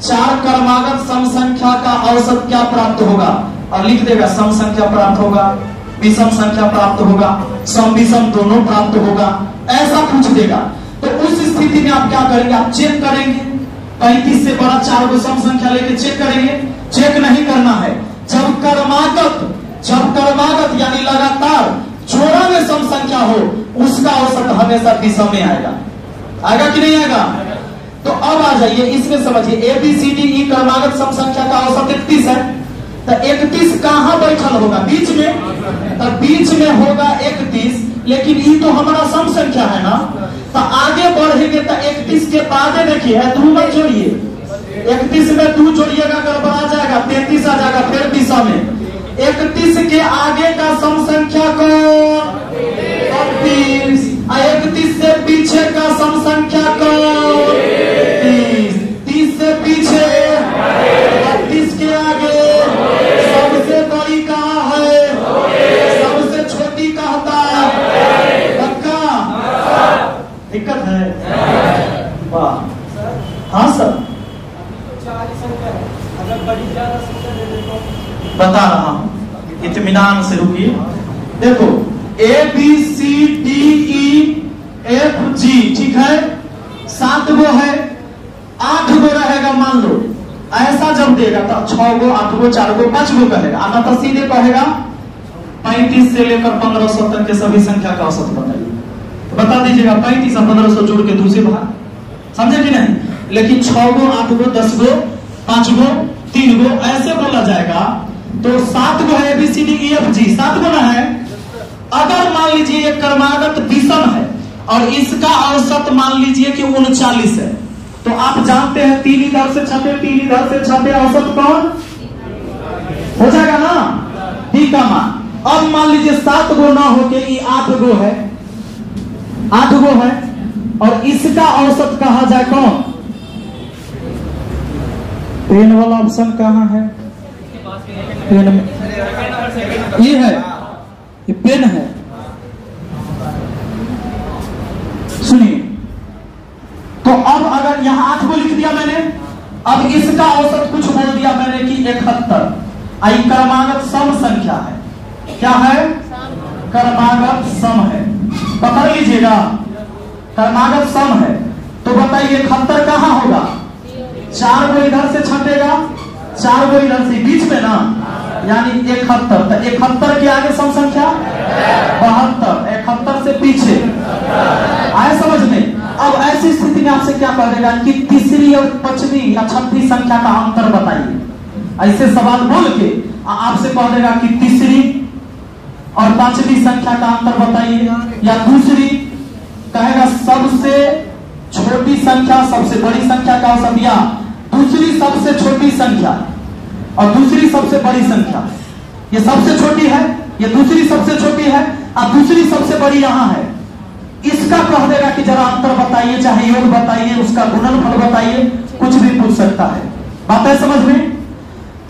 [SPEAKER 2] 4 क्रमागत सम संख्या का औसत क्या प्राप्त होगा, और लिख देगा सम संख्या प्राप्त होगा, विषम संख्या प्राप्त होगा, सम विषम दोनों प्राप्त होगा, ऐसा पूछ देगा, तो उस स्थिति में आप क्या करेंगे? आप चेक करेंगे, 35 से बड़ा 4 को सम संख्या लेके चेक करेंगे? चेक नहीं करना है। जब क्रमागत यानी लगातार जोड़ा में सम संख्या हो, उसका औसत हमेशा विषम में आएगा। आएगा कि नहीं आएगा? तो अब आ जाइए इसमें समझिए, ABCD क्रमागत सम संख्या का औसत 31 है, तो 31 कहां बैठल होगा? बीच में, तो बीच में होगा 31, लेकिन ये तो हमारा सम संख्या है ना, तो आगे बढ़ेंगे तो 31 के बाद देखिए 2 मत जोड़िए, 31 में 2 जोड़िएगा गड़बड़ा जाएगा, 33 आ जाएगा फिर दिशा में। 31 के आगे का सम संख्या कौन? 30। 31 से पीछे का सम संख्या कौन? 30। 30 से पीछे, 32 के आगे सबसे बड़ी कहाँ है? सबसे छोटी कहता है। पक्का? दिक्कत है? वाह, हाँ सर, बता रहा हूं, इत्मीनान से रुकिए। देखो ABCDEFG, ठीक है, 7 गो है, 8 गो रहेगा मान लो, ऐसा जब देगा तो 6 गो 8 गो 4 गो 5 गो कहेगा, आना तो सीधे कहेगा 35 से लेकर 1500 तक के सभी संख्या का औसत बताइए। बता दीजिएगा 35 और 1500 जोड़ के 2 से भाग, समझे कि नहीं? लेकिन 6 गो 8 गो 10 गो 5 गो 3 गो ऐसे बोला जाएगा, तो 7 गो है ABCDEFG, 7 गो ना है। अगर मान लीजिए ये क्रमागत विषम है और इसका औसत मान लीजिए कि 39 है, तो आप जानते हैं 3 इधर से छपे 3 इधर से छपे, औसत कौन हो जाएगा ना? D का मान। अब मान लीजिए 7 गो ना होके ये 8 गो है, 8 गो है, और इसका औसत कहा जाए कौन?
[SPEAKER 3] पेन वाला ऑप्शन कहाँ है? पेन में ये है, ये पेन है।
[SPEAKER 2] सुनिए, तो अब अगर यहाँ 8 को लिख दिया मैंने, अब इसका औसत कुछ बोल दिया मैंने कि 71। आई क्रमागत सम संख्या है। क्या है? क्रमागत सम है। पकड़ लीजिएगा, क्रमागत सम है। तो बताइए 71 कहाँ होगा? 4 को इधर से छटेगा, 4 को इधर से, बीच में ना, यानी 71। तो 71 के आगे सम संख्या 72, 71 से पीछे आए समझ में। अब ऐसी स्थिति में आपसे क्या कह देगा कि तीसरी और पांचवी या छठी संख्या का अंतर बताइए। ऐसे सवाल बोल के आपसे कह देगा कि तीसरी और पांचवी संख्या का अंतर बताइए, या दूसरी कहेगा सबसे छोटी संख्या सबसे बड़ी संख्या का औसत, या दूसरी सबसे छोटी संख्या और दूसरी सबसे बड़ी संख्या। ये सबसे छोटी है, ये दूसरी सबसे छोटी है और दूसरी सबसे बड़ी यहां है। इसका कह देगा कि जरा अंतर बताइए, चाहे योग बताइए, उसका गुणनफल बताइए, कुछ भी पूछ सकता है। बात है समझ में?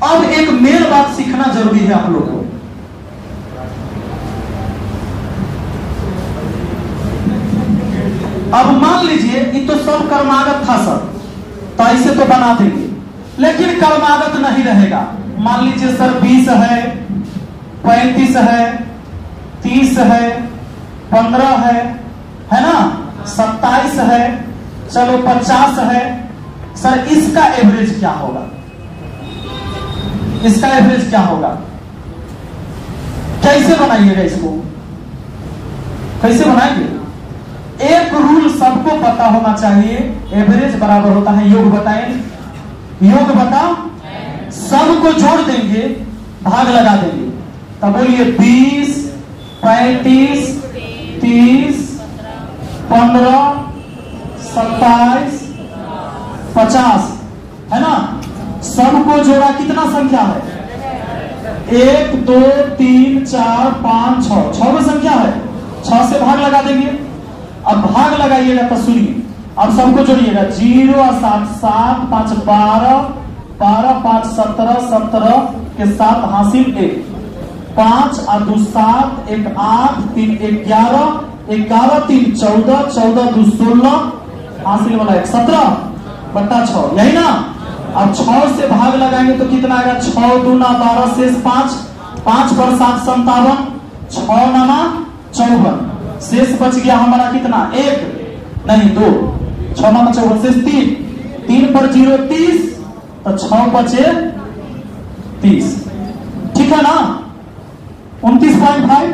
[SPEAKER 2] अब एक मेन बात सीखना जरूरी है आप लोगों को। अब मान लीजिए ये तो सब कर्मागत था सर, तो ऐसे तो बना देंगे, लेकिन कर्मागत नहीं रहेगा। मान लीजिए सर 20 है, 35 है, 30 है, 15 है ना, 27 है, चलो 50 है। सर इसका एवरेज क्या होगा? इसका एवरेज क्या होगा? कैसे बनाइएगा इसको? कैसे बनाएंगे? एक रूल सबको पता होना चाहिए, एवरेज बराबर होता है योग बताएं, योग बता सबको जोड़ देंगे, भाग लगा देंगे। तब बोलिए 20, 35, 30, 15, 27, 50 है ना। सबको जोड़ा कितना संख्या है? 1, 2, 3, 4, 5, 6, 6 संख्या है। 6 से भाग लगा देंगे। अब भाग लगाइएगा तो सुनिए, अब सबको जोड़िएगा। 0 और 7, 7, 5, 12, 12, 5, 17, 17 के साथ हासिल 1, 5 और 2 7, 1 8, 3 11, 11 3 14, 14 2 16, हासिल वाला 1 17 बट्टा 6, यही ना। अब 6 से भाग लगाएंगे तो कितना आएगा? 6 दूना 12 शेष 5, 5 पर 7 57, 6 नमा 54, शेष बच गया हमारा कितना? 1 नहीं 2, 6 नमा 54 शेष 3, 3 पर 0 30, तो 6 बचे 30, ठीक है ना। 29.5।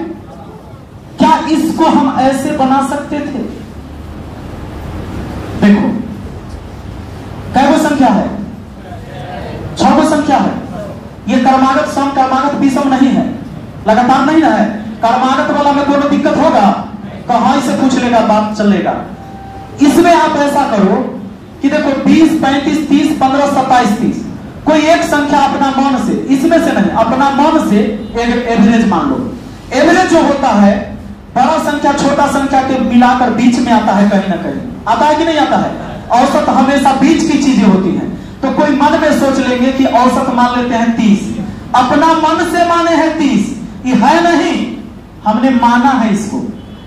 [SPEAKER 2] क्या इसको हम ऐसे बना सकते थे? देखो कै गो संख्या है? 6 गो संख्या है। ये कर्मागत सम कर्मागत विषम नहीं है, लगातार नहीं है। कर्मागत वाला में कोनो दिक्कत होगा? कहां से पूछ लेगा, बात चलेगा। इसमें आप ऐसा करो कि देखो 20, 35, 30, 15, 27, 30, कोई एक संख्या अपना मन से, इसमें से नहीं, अपना मन से एक एवरेज मान लो। एवरेज जो होता है बड़ा संख्या छोटा संख्या के मिलाकर बीच में आता है, कहीं ना कहीं आता है कि नहीं आता है। औसत हमेशा बीच की चीजें होती हैं। तो कोई मन में सोच लेंगे कि औसत मान लेते हैं 30, अपना मन से माने हैं 30, ये है नहीं, हमने माना है इसको,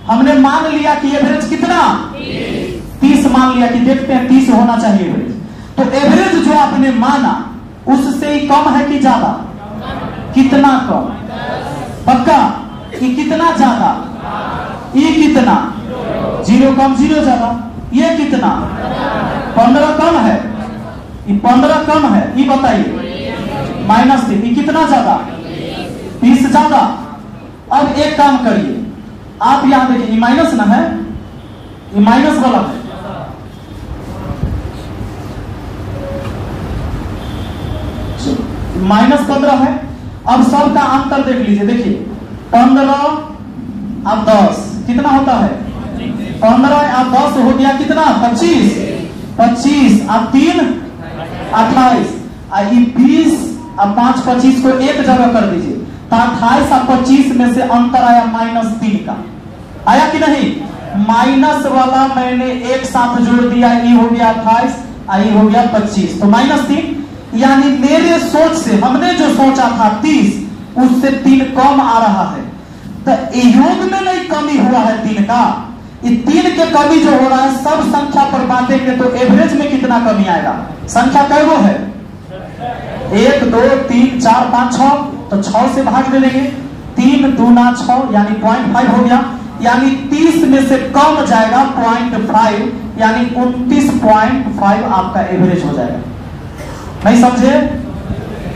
[SPEAKER 2] हमने मान लिया कि एवरेज कितना 30 मान लिया कि देखते हैं 30 होना चाहिए एवरेज। तो एवरेज जो आपने माना उससे ही कम है कि ज्यादा? कितना कम? पक्का? कि कितना ज्यादा? ये कितना? 0 कम 0 ज्यादा। ये कितना? 15 कम है, ये 15 कम है, ये बताइए -3, ये कितना ज्यादा? 20 ज्यादा। अब एक काम करिए, आप यहां देखिए, ये माइनस ना है, ये माइनस वाला है। -15 है। अब सबका अंतर देख लीजिए, देखिए 15 और 10 कितना होता है? 15 और 10 हो गया कितना? 25, 25 और 3 28, और 20 और 5 25 को एक जगह कर दीजिए, तो 28 और 25 में से अंतर आया -3 का। आया कि नहीं? माइनस वाला मैंने एक साथ जोड़ दिया, ये हो गया 28 और ये हो गया 25, तो -3। यानी मेरे सोच से हमने जो सोचा था 30, उससे 3 कम आ रहा है। तो योग में नहीं कमी हुआ है 3 का, ये 3 के कमी जो हो रहा है सब संख्या पर बांटेंगे तो एवरेज में कितना कमी आएगा? संख्या कै गो है? 1 2 3 4 5 6, तो 6 से भाग दे देंगे। 3 दूना 6 यानी 0.5 हो गया, यानी 30 में से कम जाएगा 0.5, यानी 29.5 आपका एवरेज हो जाएगा। नहीं समझे?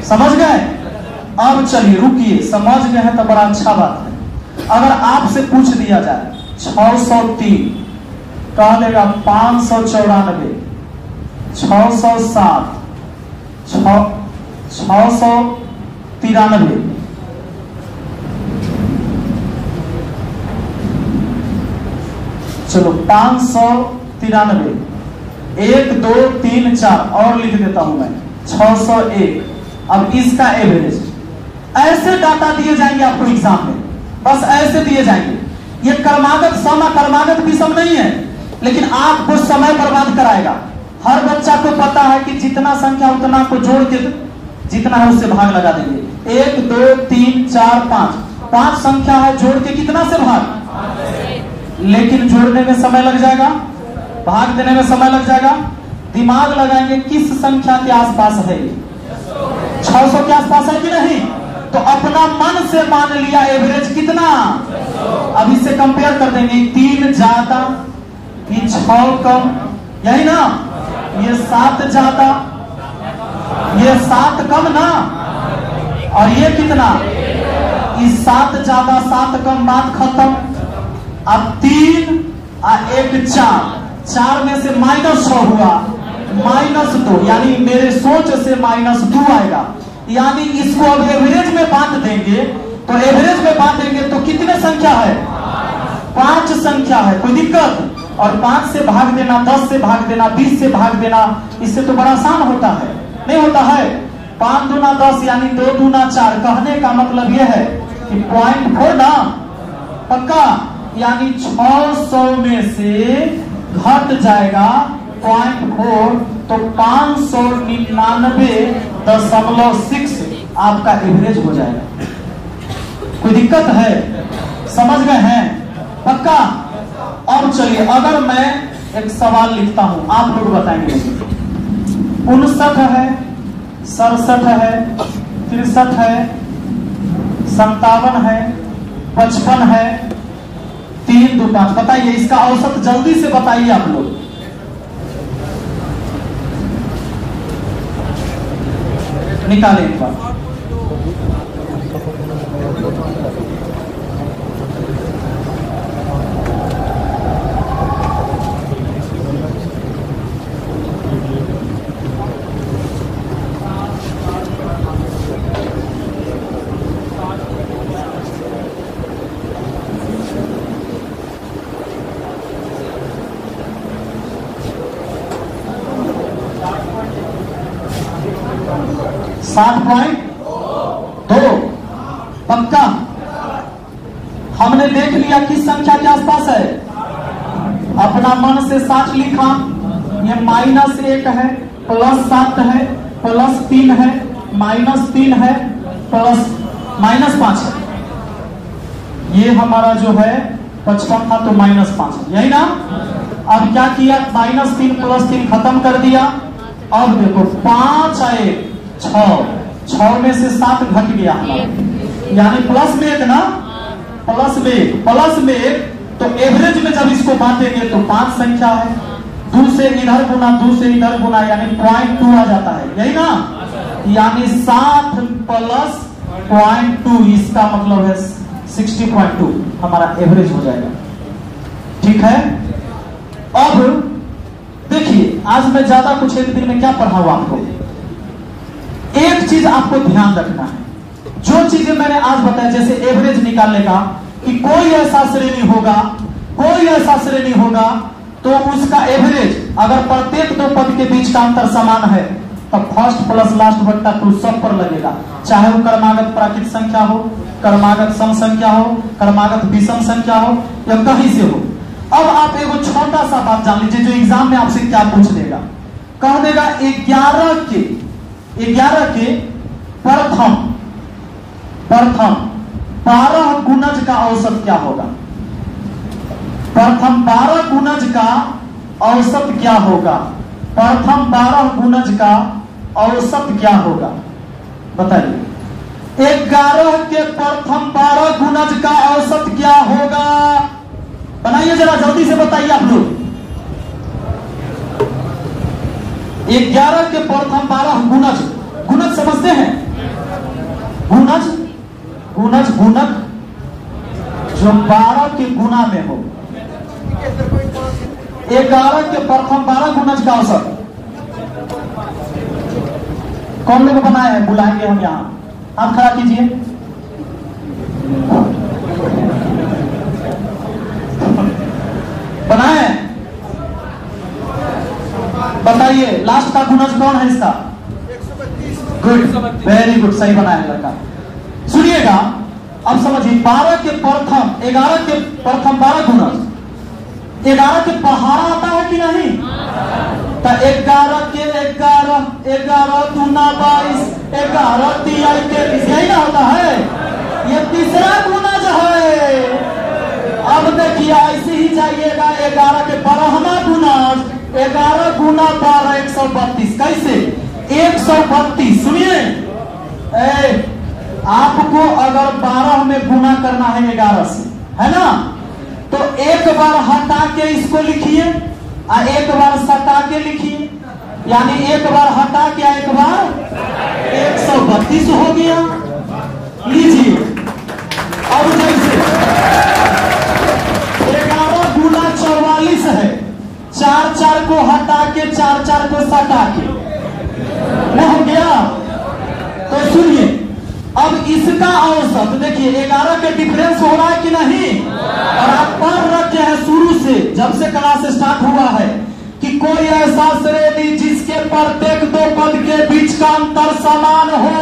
[SPEAKER 2] समझ गए? अब चलिए रुकिए, समझ गए हैं तो बड़ा अच्छा बात है। अगर आपसे पूछ दिया जाए 603 कह देगा 594, 607, 693, चलो 593, 1 2 3 4 और लिख देता हूं मैं 601। अब इसका एवरेज ऐसे डाटा दिए जाएंगे आपको एग्जाम में, बस ऐसे दिए जाएंगे। ये कर्मागत सम कर्मागत विषम नहीं है, लेकिन आपको समय बर्बाद कराएगा। हर बच्चा को पता है कि जितना संख्या उतना को जोड़ के जितना है उससे भाग लगा देंगे। 1 2 3 4 5 संख्या है, जोड़ के कितना से भाग? लेकिन जोड़ने में समय लग जाएगा, भाग देने में समय लग जाएगा। दिमाग लगाएंगे किस संख्या के आसपास है, 600 के आसपास है कि नहीं? तो अपना मन से मान लिया एवरेज कितना। अब इससे कंपेयर कर देंगे, 3 ज्यादा, ये 6 कम, यही ना? ये 7 ज्यादा, ये 7 कम ना, और ये कितना? ये 7 ज्यादा 7 कम, बात खत्म। अब 3 और 1 4 में से -6 हुआ, -2, यानी मेरे सोच से -2 आएगा। यानी इसको अब एवरेज में बांट देंगे, तो एवरेज में बांटेंगे तो कितने संख्या है? 5 संख्या है। कोई दिक्कत? और 5 से भाग देना, 10 से भाग देना, 20 से भाग देना, इससे तो बड़ा आसान होता है, नहीं होता है? 5 दूना 10 यानी 2 दूना 4। कहने का मतलब यह है कि 0.4 ना, पक्का? यानी 600 में से घट जाएगा 0.4, तो 599.6 आपका एवरेज हो जाएगा। कोई दिक्कत है? समझ गए हैं? पक्का? अब चलिए, अगर मैं एक सवाल लिखता हूं, आप लोग बताएंगे। 59 है, 67 है, 63 है, 57 है, 55 है, 3 2 5। बताइए इसका औसत जल्दी से बताइए आप लोग। निकालें एक बार। सात 7.2 पक्का? हमने देख लिया किस संख्या के आसपास है, अपना मन से 60 लिखा। ये -1 है, +7 है, +3 है, -3 है, -5 है। ये हमारा जो है 55 था, तो -5 है, यही ना? अब क्या किया? -3 +3 खत्म कर दिया। अब देखो 5 आए, 6 में से 7 घट गया हमारा, यानी प्लस में 1 ना, प्लस में 1, तो एवरेज में जब इसको बांटेंगे तो 5 संख्या है, 2 से इधर गुना, 2 से इधर गुना, यानी 0.2 आ जाता है, यही ना? यानी 7 + 0.2, इसका मतलब है 60.2 हमारा एवरेज हो जाएगा। ठीक है? अब देखिए, आज मैं ज्यादा कुछ एक दिन में क्या पढ़ाऊं आपको, एक चीज आपको ध्यान रखना है। जो चीजें मैंने आज बताया, जैसे एवरेज निकालने का, कि कोई ऐसा श्रेणी होगा तो उसका एवरेज अगर प्रत्येक 2 पद के बीच का अंतर समान है, तब फर्स्ट प्लस लास्ट बट्टा 2 सब पर लगेगा, चाहे वो कर्मागत प्राकृत संख्या हो, कर्मागत सम संख्या हो, कर्मागत विषम संख्या हो, या कहीं से हो। अब आप एगो छोटा सा बात जान लीजिए, जो एग्जाम में आपसे क्या पूछ देगा, कह देगा 11 के 11 के प्रथम 12 गुणज का औसत क्या होगा? प्रथम 12 गुणज का औसत क्या होगा? प्रथम 12 गुणज का औसत क्या होगा? बताइए। 11 के प्रथम 12 गुणज का औसत क्या होगा? बनाइए जरा, जल्दी से बताइए आप लोग। 11 के प्रथम 12 गुणज, गुणज समझते हैं? गुणज गुणक जो 12 के गुना में हो। 11 के प्रथम 12 गुणज का औसत कौन लोग बनाए हैं? बुलाएंगे हम यहां, आप खड़ा कीजिए। बनाए? बताइए लास्ट का गुणज कौन है इसका? गुड, वेरी गुड, सही बनाया लड़का। सुनिएगा अब समझिए, 11 के प्रथम 12 गुणज, 11 के पहाड़ा आता है कि नहीं? तो 11 के 11 दूना 22, 11 तिया 23, यही ना होता है? ये तीसरा गुणज है। अब देखिए ऐसे ही जाइएगा, 11 के 12वां गुणज, 11 गुना 12 132। कैसे? 132। सुनिए, आपको अगर 12 में गुना करना है 11 से, है ना, तो एक बार हटा के इसको लिखिए और एक बार सटा के लिखिए, यानी एक बार हटा के एक बार 132 हो गया। लीजिए अब जैसे 11 गुना 44 है, 4 को हटा के 4 को सटा के वो हो गया। तो सुनिए, अब इसका औसत देखिए, 11 के डिफरेंस हो रहा है कि नहीं? और आप पढ़ रखे हैं शुरू से, जब से क्लास स्टार्ट हुआ है, कि कोई ऐसा श्रेणी जिसके प्रत्येक दो पद के बीच का अंतर समान हो,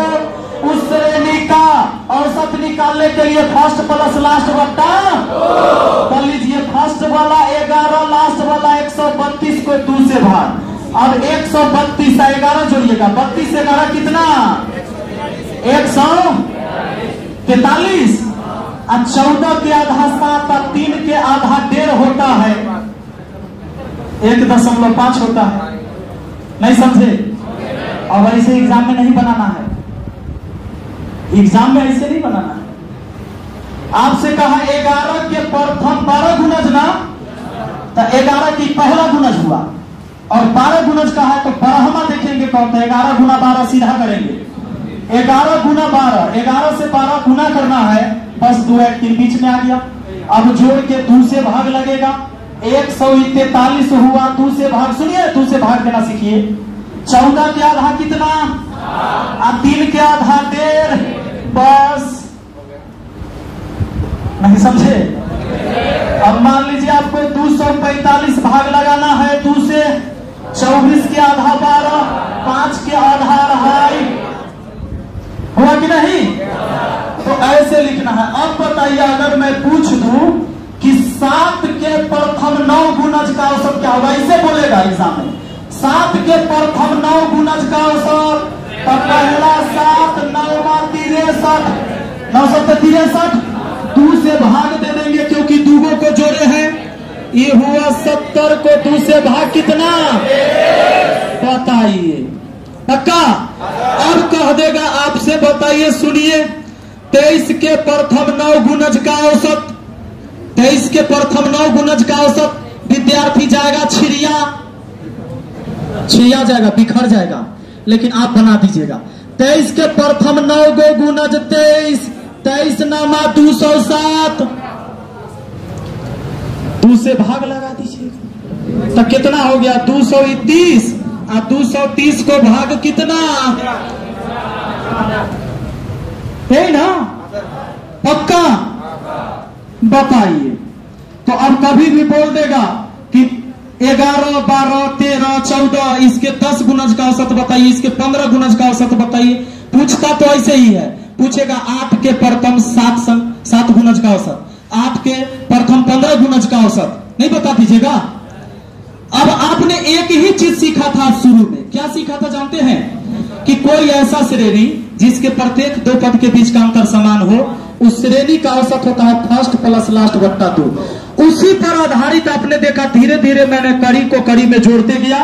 [SPEAKER 2] उस श्रेणी का औसत निकालने के लिए फर्स्ट प्लस लास्ट बट्टा कर लीजिए। फर्स्ट वाला 11, लास्ट वाला 132 को 2 से भाग। अब 132 11 जोड़िएगा, 32 से 11 कितना? 143। और 14 के आधा 7 और 3 के आधा 1.5 होता है, 1.5 होता है। नहीं समझे? और ऐसे एग्जाम में नहीं बनाना है, एग्जाम में ऐसे नहीं बनाना है। आपसे कहा 11 के प्रथम 12 गुणज ना, तो 11 की पहला गुणज हुआ, और 12 गुणज का है तो 12वां देखेंगे कौन था? 11 गुना 12 सीधा करेंगे, 11 गुना 12, 11 से 12 गुना करना है, बस 2 1 3 बीच में आ गया। अब जोड़ के 2 से भाग लगेगा, 143 हुआ, 2 से भाग। सुनिए, 2 से भाग देना सीखिए। 14 के आधा कितना? और 3 के आधा 1.5, बस। नहीं समझे? अब मान लीजिए आपको 245 भाग लगाना है, 2 से 24 के आधा 12, 5 के आधा 2.5, हुआ कि नहीं? तो ऐसे लिखना है। अब बताइए, अगर मैं पूछ दूं कि 7 के प्रथम 9 गुणज का औसत क्या होगा? ऐसे बोलेगा एग्जाम में, 7 के प्रथम 9 गुणज का औसत, तो पहला 7, 9वां 63, 963, 2 से भाग दे देंगे क्योंकि दूगों को जोड़े हैं। ये हुआ 70 को 2 से भाग कितना? बताइए, पक्का? अब कह देगा आपसे, बताइए, सुनिए, 23 के प्रथम 9 गुणज का औसत, 23 के प्रथम 9 गुणज का औसत, विद्यार्थी जाएगा छिया जाएगा, बिखर जाएगा, लेकिन आप बना दीजिएगा। 23 के प्रथम 9 गो गुणज 23, 23 नामा 207, 2 से भाग लगा दीजिए तो कितना हो गया? 230, और 230 को भाग कितना? है ना? पक्का? बताइए। तो अब कभी भी बोल देगा कि 11, 12, 13, 14, इसके 10 गुणज का औसत बताइए, इसके 15 गुणज का औसत बताइए। पूछता तो ऐसे ही है, पूछेगा 8 के प्रथम 7 गुणज का औसत, 8 के प्रथम 15 गुणज का औसत, नहीं बता दीजिएगा। अब आपने एक ही चीज सीखा था शुरू में, क्या सीखा था जानते हैं?
[SPEAKER 3] कि कोई ऐसा श्रेणी जिसके प्रत्येक दो पद के बीच का अंतर समान हो, उस श्रेणी का औसत होता है फर्स्ट प्लस लास्ट बट्टा 2। उसी पर आधारित आपने देखा धीरे धीरे मैंने कड़ी को कड़ी में जोड़ते गया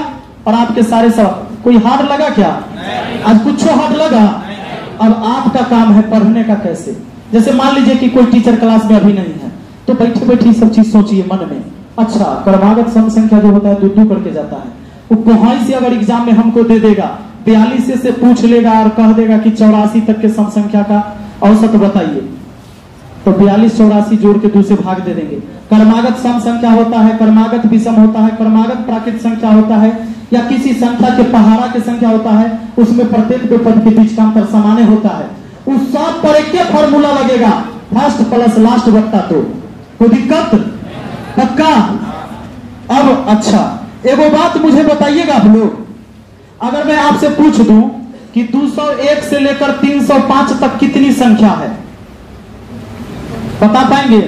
[SPEAKER 3] और आपके सारे सब कोई हार्ड लगा क्या? आज कुछ हार्ड लगा? अब आपका काम है पढ़ने का कैसे। जैसे मान लीजिए कि कोई टीचर क्लास में अभी नहीं है, तो बैठे बैठे सब चीज सोचिए मन में। अच्छा, क्रमागत सम संख्या जो होता है 2-2 करके जाता है, वो कोहाई से अगर एग्जाम में हमको दे देगा, 42 से पूछ लेगा और कह देगा कि 84 तक के सम संख्या का औसत बताइए, तो 42-84 जोड़ के 2 से भाग दे देंगे। क्रमागत सम संख्या होता है, क्रमागत विषम होता है, क्रमागत प्राकृत संख्या होता है, या किसी संख्या के पहाड़ा की संख्या होता है, उसमें प्रत्येक दो पद के बीच का अंतर सामान्य होता है। उस सब पर एक फॉर्मूला लगेगा, फर्स्ट प्लस लास्ट बट्टा 2। कोई दिक्कत? पक्का? अब अच्छा, एगो बात मुझे बताइएगा आप लोग, अगर मैं आपसे पूछ दूं कि 201 से लेकर 305 तक कितनी संख्या है, बता पाएंगे?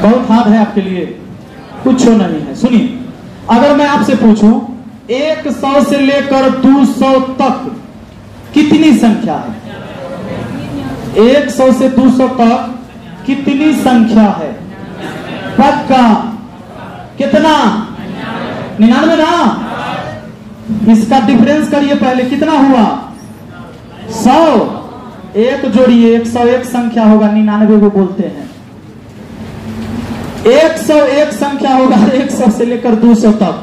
[SPEAKER 3] बहुत हार्ड है आपके लिए, कुछ नहीं है। सुनिए, अगर मैं आपसे पूछूं 100 से लेकर 200 तक कितनी संख्या है? 100 से 200 तक कितनी संख्या है? पक्का? कितना? 99 ना? इसका डिफरेंस करिए पहले, कितना हुआ? 100। एक जोड़िए, 101 संख्या होगा, 99 को बोलते हैं। 101 संख्या होगा 100 से लेकर 200 तक।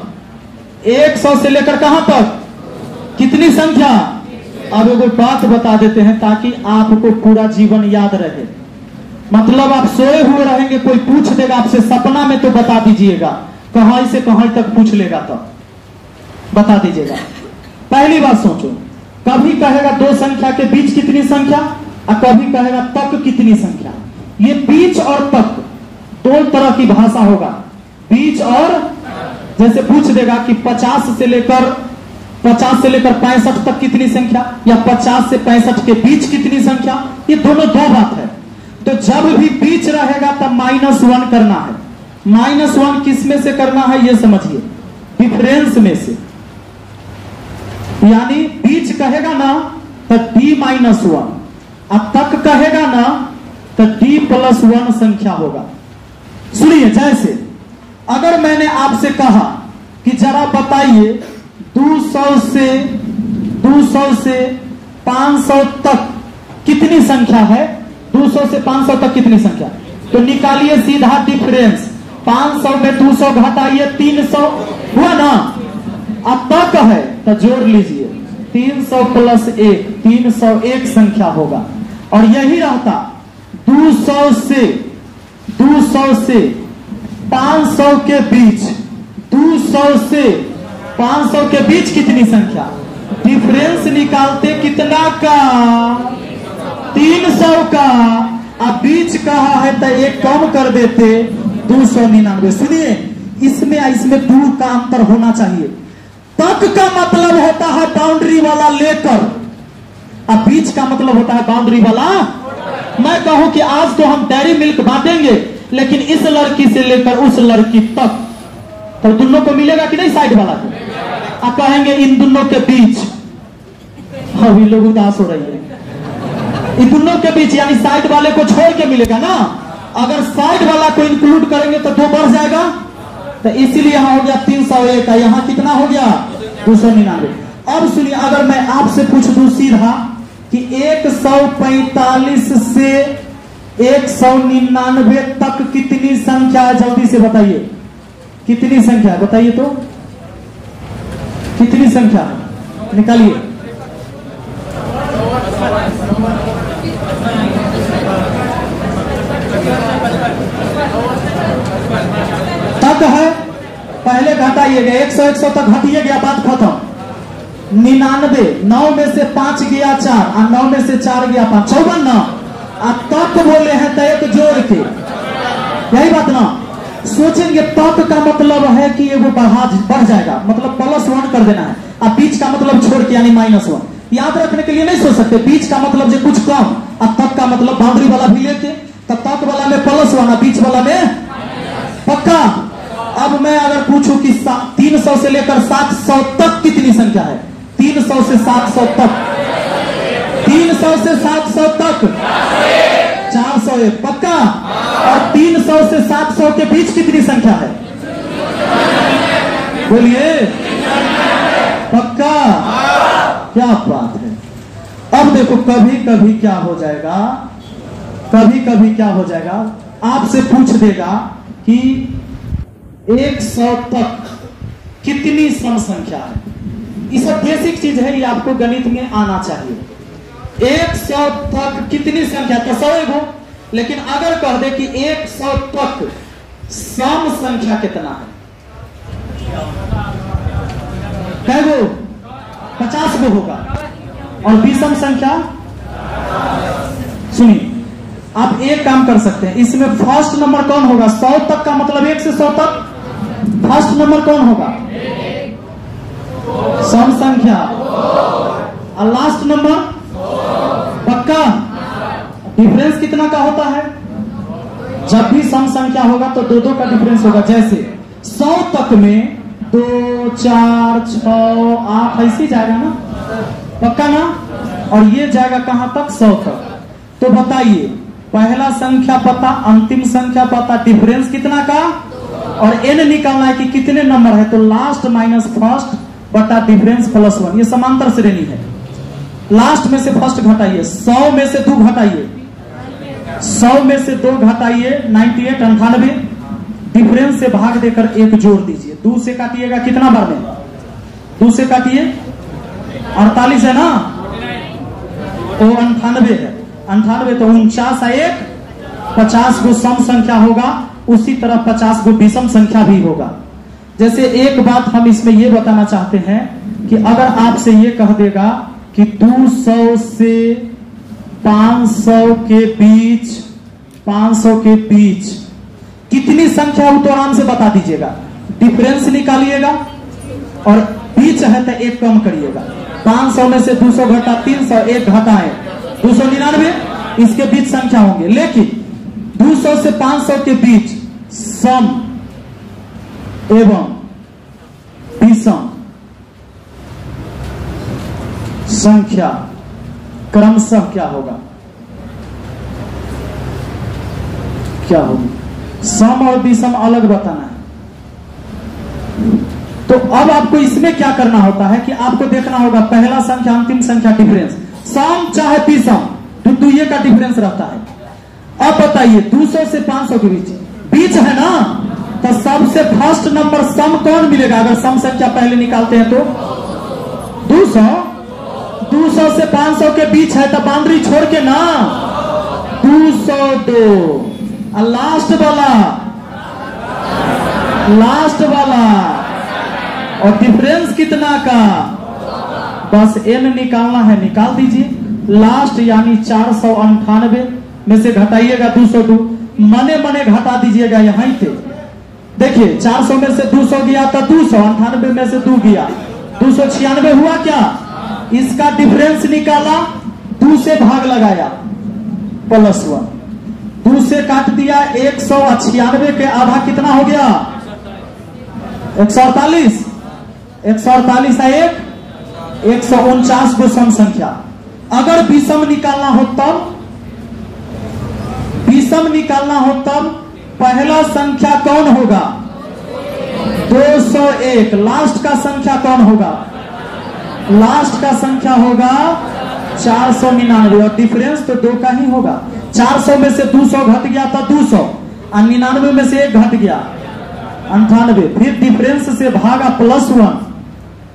[SPEAKER 3] 100 से लेकर कहां तक? कितनी संख्या? अब एगो बात बता देते हैं ताकि आपको पूरा जीवन याद रहे। मतलब आप सोए हुए रहेंगे, कोई पूछ देगा आपसे सपना में, तो बता दीजिएगा, कहां से कहां तक पूछ लेगा तो बता दीजिएगा। पहली बात सोचो, कभी कहेगा दो संख्या के बीच कितनी संख्या, और कभी कहेगा तक कितनी संख्या। ये बीच और तक दो तरह की भाषा होगा। बीच और, जैसे पूछ देगा कि 50 से लेकर 65 तक कितनी संख्या, या 50 से 65 के बीच कितनी संख्या, ये दोनों दो बात है। तो जब भी बीच रहेगा तब -1 करना है। -1 किस में से करना है ये समझिए, डिफरेंस में से। यानी बीच कहेगा ना तो D-1, और तक कहेगा ना तो D+1 संख्या होगा। सुनिए, जैसे अगर मैंने आपसे कहा कि जरा बताइए 200 से 500 तक कितनी संख्या है, 200 से 500 तक कितनी संख्या, तो निकालिए सीधा डिफरेंस। 500 में 200 घटाइए 300 हुआ ना। अब तक है तो जोड़ लीजिए 300 + 1, 301 संख्या होगा। और यही रहता 200 से 500 के बीच, 200 से 500 के बीच कितनी संख्या, डिफरेंस निकालते कितना का, 300 का। अब बीच कहा है तो एक कम कर देते 299। सुनिए, इसमें दूर का अंतर होना चाहिए। तक का मतलब होता है बाउंड्री वाला लेकर, अब बीच का मतलब होता है बाउंड्री वाला। मैं कहूं कि आज तो हम डेयरी मिल्क बांटेंगे, लेकिन इस लड़की से लेकर उस लड़की तक, तो दोनों को मिलेगा कि नहीं साइड वाला को? आप कहेंगे इन दोनों के बीच, अभी लोग उदास हो रही है, इन दोनों के बीच यानी साइड वाले को छोड़ के मिलेगा ना। अगर साइड वाला को इंक्लूड करेंगे तो 2 बढ़ जाएगा, तो इसीलिए यहां हो गया 301, यहां कितना हो गया 299। अब सुनिए, अगर मैं आपसे पूछ दूं सीधा कि 145 से 199 तक कितनी संख्या है, जल्दी से बताइए कितनी संख्या है, बताइए तो कितनी संख्या है, निकालिए। तक है, पहले घटाइएगा 100 तक घटिए, बात खत्म। 99, 9 में से 5 गया 4, और 9 में से 4 गया 5, 54 ना। अब तक बोले हैं तो एक जोड़ के, यही बात ना। सोचेंगे तक का मतलब है कि एगो बढ़ जाएगा, मतलब +1 कर देना है। अब बीच का मतलब छोड़ के यानी -1, याद रखने के लिए नहीं सोच सकते। बीच का मतलब जो कुछ कम, अब तक का मतलब बाउंड्री वाला भी लेके, तब तक वाला में +1 और बीच वाला में पक्का। अब अब मैं अगर पूछूं कि 300 से लेकर 700 तक कितनी संख्या है? 300 से 700 तक, 300 से 700 तक 401, पक्का? और 300 से 700 के बीच कितनी संख्या है? बोलिए, पक्का? क्या बात है। अब देखो, कभी कभी क्या हो जाएगा, कभी कभी क्या हो जाएगा, आपसे पूछ देगा कि 100 तक कितनी सम संख्या है। ये सब बेसिक चीज है, ये आपको गणित में आना चाहिए। 100 तक कितनी संख्या, तो 100 हो, लेकिन अगर कह दे कि 100 तक सम संख्या कितना है, कै गो? 50 गो होगा। और विषम संख्या, सुनिए, आप एक काम कर सकते हैं, इसमें फर्स्ट नंबर कौन होगा? 100 तक का मतलब 1 से 100 तक फर्स्ट नंबर कौन होगा? सम संख्या। और लास्ट नंबर, पक्का? डिफरेंस कितना का होता है? जब भी सम संख्या होगा तो 2-2 का डिफरेंस होगा। जैसे 100 तक में 2, 4, 6, 8 ऐसे जाएगा ना, पक्का ना? और ये जाएगा कहां तक? 100 तक। तो बताइए, पहला संख्या पता, अंतिम संख्या पता, डिफरेंस कितना का, और n निकालना है कि कितने नंबर है, तो लास्ट माइनस फर्स्ट बटा डिफरेंस प्लस 1। ये समांतर श्रेणी है। लास्ट में से फर्स्ट घटाइए, 100 में से 2 घटाइए, 100 में से 2 घटाइए, 98, 98, डिफरेंस से भाग देकर 1 जोड़ दीजिए। 2 से काटिएगा कितना बार में? 2 से काटिए 48 है ना, वो 98 है। 98 तो 49 है, 50 गो सम संख्या होगा, उसी तरह 50 गो विषम संख्या भी होगा। जैसे एक बात हम इसमें ये बताना चाहते हैं कि अगर आपसे ये कह देगा कि 200 से 500 के बीच, 500 के बीच कितनी संख्या हो, तो आराम से बता दीजिएगा। डिफरेंस निकालिएगा और बीच है तो 1 कम करिएगा। 500 में से 200 घटा 300, 1 घटाए 299, इसके बीच संख्या होंगे। लेकिन 200 से 500 के बीच सम एवं विषम संख्या क्रमशः क्या होगा? क्या होगी? सम और विषम अलग बताना है। तो अब आपको इसमें क्या करना होता है कि आपको देखना होगा पहला संख्या, अंतिम संख्या, डिफरेंस। सम चाहे विषम, तो ये का डिफरेंस रहता है। अब बताइए 200 से 500 के बीच है ना, तो सबसे फर्स्ट नंबर सम कौन मिलेगा? अगर सम संख्या पहले निकालते हैं तो 200। 200 से 500 के बीच है तो बाउंड्री छोड़ के ना 202। लास्ट वाला और डिफरेंस कितना का? बस n निकालना है, निकाल दीजिए। लास्ट यानी 498 में से घटाइएगा 202, मने मने घटा दीजिएगा। यहीं पे देखिए 400 में से 200 गया तो 298 में से 2 गया, 296 हुआ क्या? इसका डिफरेंस निकाला, 2 से भाग लगाया प्लस 1, 2 से काट दिया 196 के आधा कितना हो गया? 148। 148 है 149 को सम संख्या। अगर विषम निकालना हो तब, विषम निकालना हो तब पहला संख्या कौन होगा? 201। लास्ट का संख्या कौन होगा? लास्ट का संख्या होगा 499 और डिफरेंस तो 2 का ही होगा। 400 में से 200 घट गया था 200 और 99 में से 1 घट गया 98, फिर डिफरेंस से भागा प्लस 1,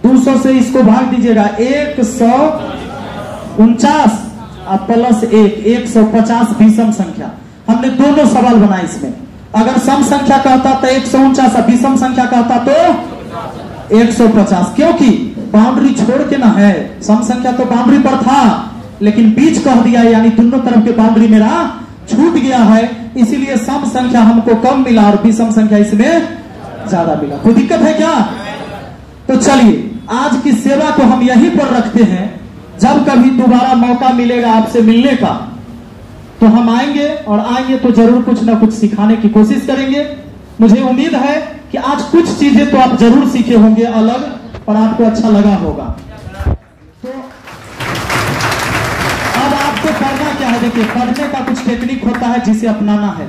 [SPEAKER 3] 200 से इसको भाग दीजिएगा 149 और प्लस 1, 150 विषम संख्या। हमने दोनों सवाल बनाए इसमें। अगर सम संख्या कहता तो 149 और विषम संख्या कहता तो 150, क्योंकि बाउंड्री छोड़ के ना है। सम संख्या तो बाउंड्री पर था, लेकिन बीच कह दिया, यानी दोनों तरफ के बाउंड्री मेरा छूट गया है, इसीलिए सम संख्या हमको कम मिला और विषम संख्या इसमें ज्यादा मिला। कोई दिक्कत है क्या? तो चलिए आज की सेवा को हम यहीं पर रखते हैं। जब कभी दोबारा मौका मिलेगा आपसे मिलने का तो हम आएंगे, और आएंगे तो जरूर कुछ ना कुछ सिखाने की कोशिश करेंगे। मुझे उम्मीद है कि आज कुछ चीजें तो आप जरूर सीखे होंगे अलग, और आपको अच्छा लगा होगा। तो अब आपको पढ़ना क्या है? देखिए, पढ़ने का कुछ टेक्निक होता है जिसे अपनाना है।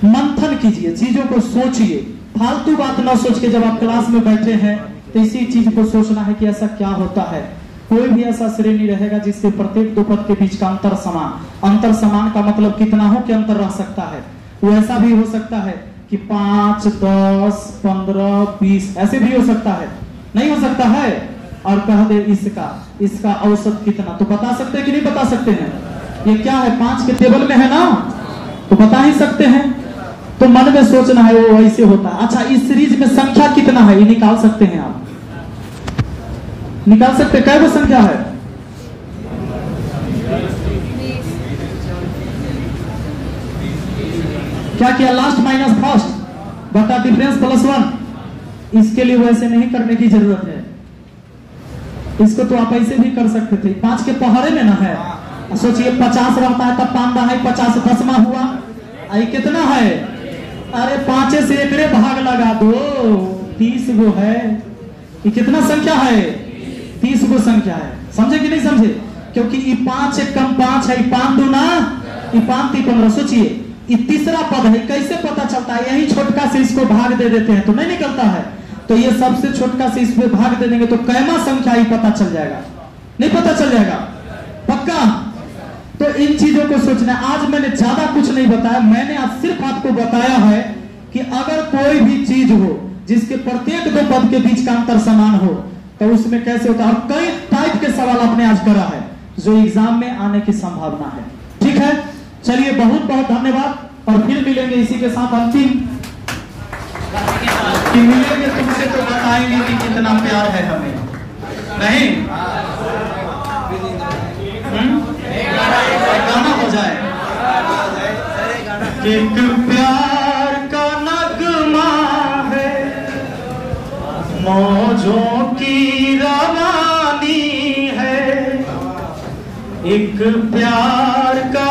[SPEAKER 3] मंथन कीजिए, चीजों को सोचिए, फालतू बात ना सोच के। जब आप क्लास में बैठे हैं तो इसी चीज को सोचना है कि ऐसा क्या होता है। कोई भी ऐसा श्रेणी रहेगा जिसके प्रत्येक दो पद के बीच का अंतर समान। अंतर समान का मतलब कितना हो कि अंतर रह सकता है। वो ऐसा भी हो सकता है कि 5, 10, 15, 20 ऐसे भी हो सकता है, नहीं हो सकता है। और कह दे इसका औसत कितना, तो बता सकते हैं कि नहीं बता सकते हैं? ये क्या है, 5 के टेबल में है ना, तो बता ही सकते हैं। तो मन में सोचना है वो ऐसे होता है। अच्छा, इस सीरीज में संख्या कितना है ये निकाल सकते हैं आप, निकाल सकते हैं। क्या वो संख्या है? क्या किया? लास्ट माइनस फर्स्ट बटा डिफरेंस प्लस 1। इसके लिए वैसे नहीं करने की जरूरत है, इसको तो आप ऐसे भी कर सकते थे। 5 के पहाड़े में ना है, सोचिए 50 रहता है तब 5 है 50, 10वां हुआ। आई कितना है? अरे 5 से एकड़े भाग लगा दो, 30 गो है। ये कितना संख्या है? 30 गो संख्या है। समझे कि नहीं समझे? क्योंकि ये 5 एक कम 5 है, 5 दूना, ये 5 3 15। सोचिए ये तीसरा पद है, कैसे पता चलता है? यही छोटका से इसको भाग दे देते हैं तो नहीं निकलता है। तो ये सबसे छोटका से इसमें भाग दे देंगे तो कैमा संख्या ही पता चल जाएगा, नहीं पता चल जाएगा पक्का। तो इन चीजों को सोचना। आज मैंने ज्यादा कुछ नहीं बताया, मैंने आज सिर्फ आपको बताया है कि अगर कोई भी चीज हो जिसके प्रत्येक दो पद के बीच का अंतर समान हो तो उसमें कैसे होता है। और कई टाइप के सवाल आपने आज करा है जो एग्जाम में आने की संभावना है। ठीक है, चलिए बहुत बहुत धन्यवाद। और फिर मिलेंगे इसी के साथ अंतिम कि मिलेंगे तुमसे तो बताएंगे कि कितना प्यार है हमें। नहीं गाना हो जाए। एक प्यार का नगमा है, मौजों की रवानी है। एक प्यार का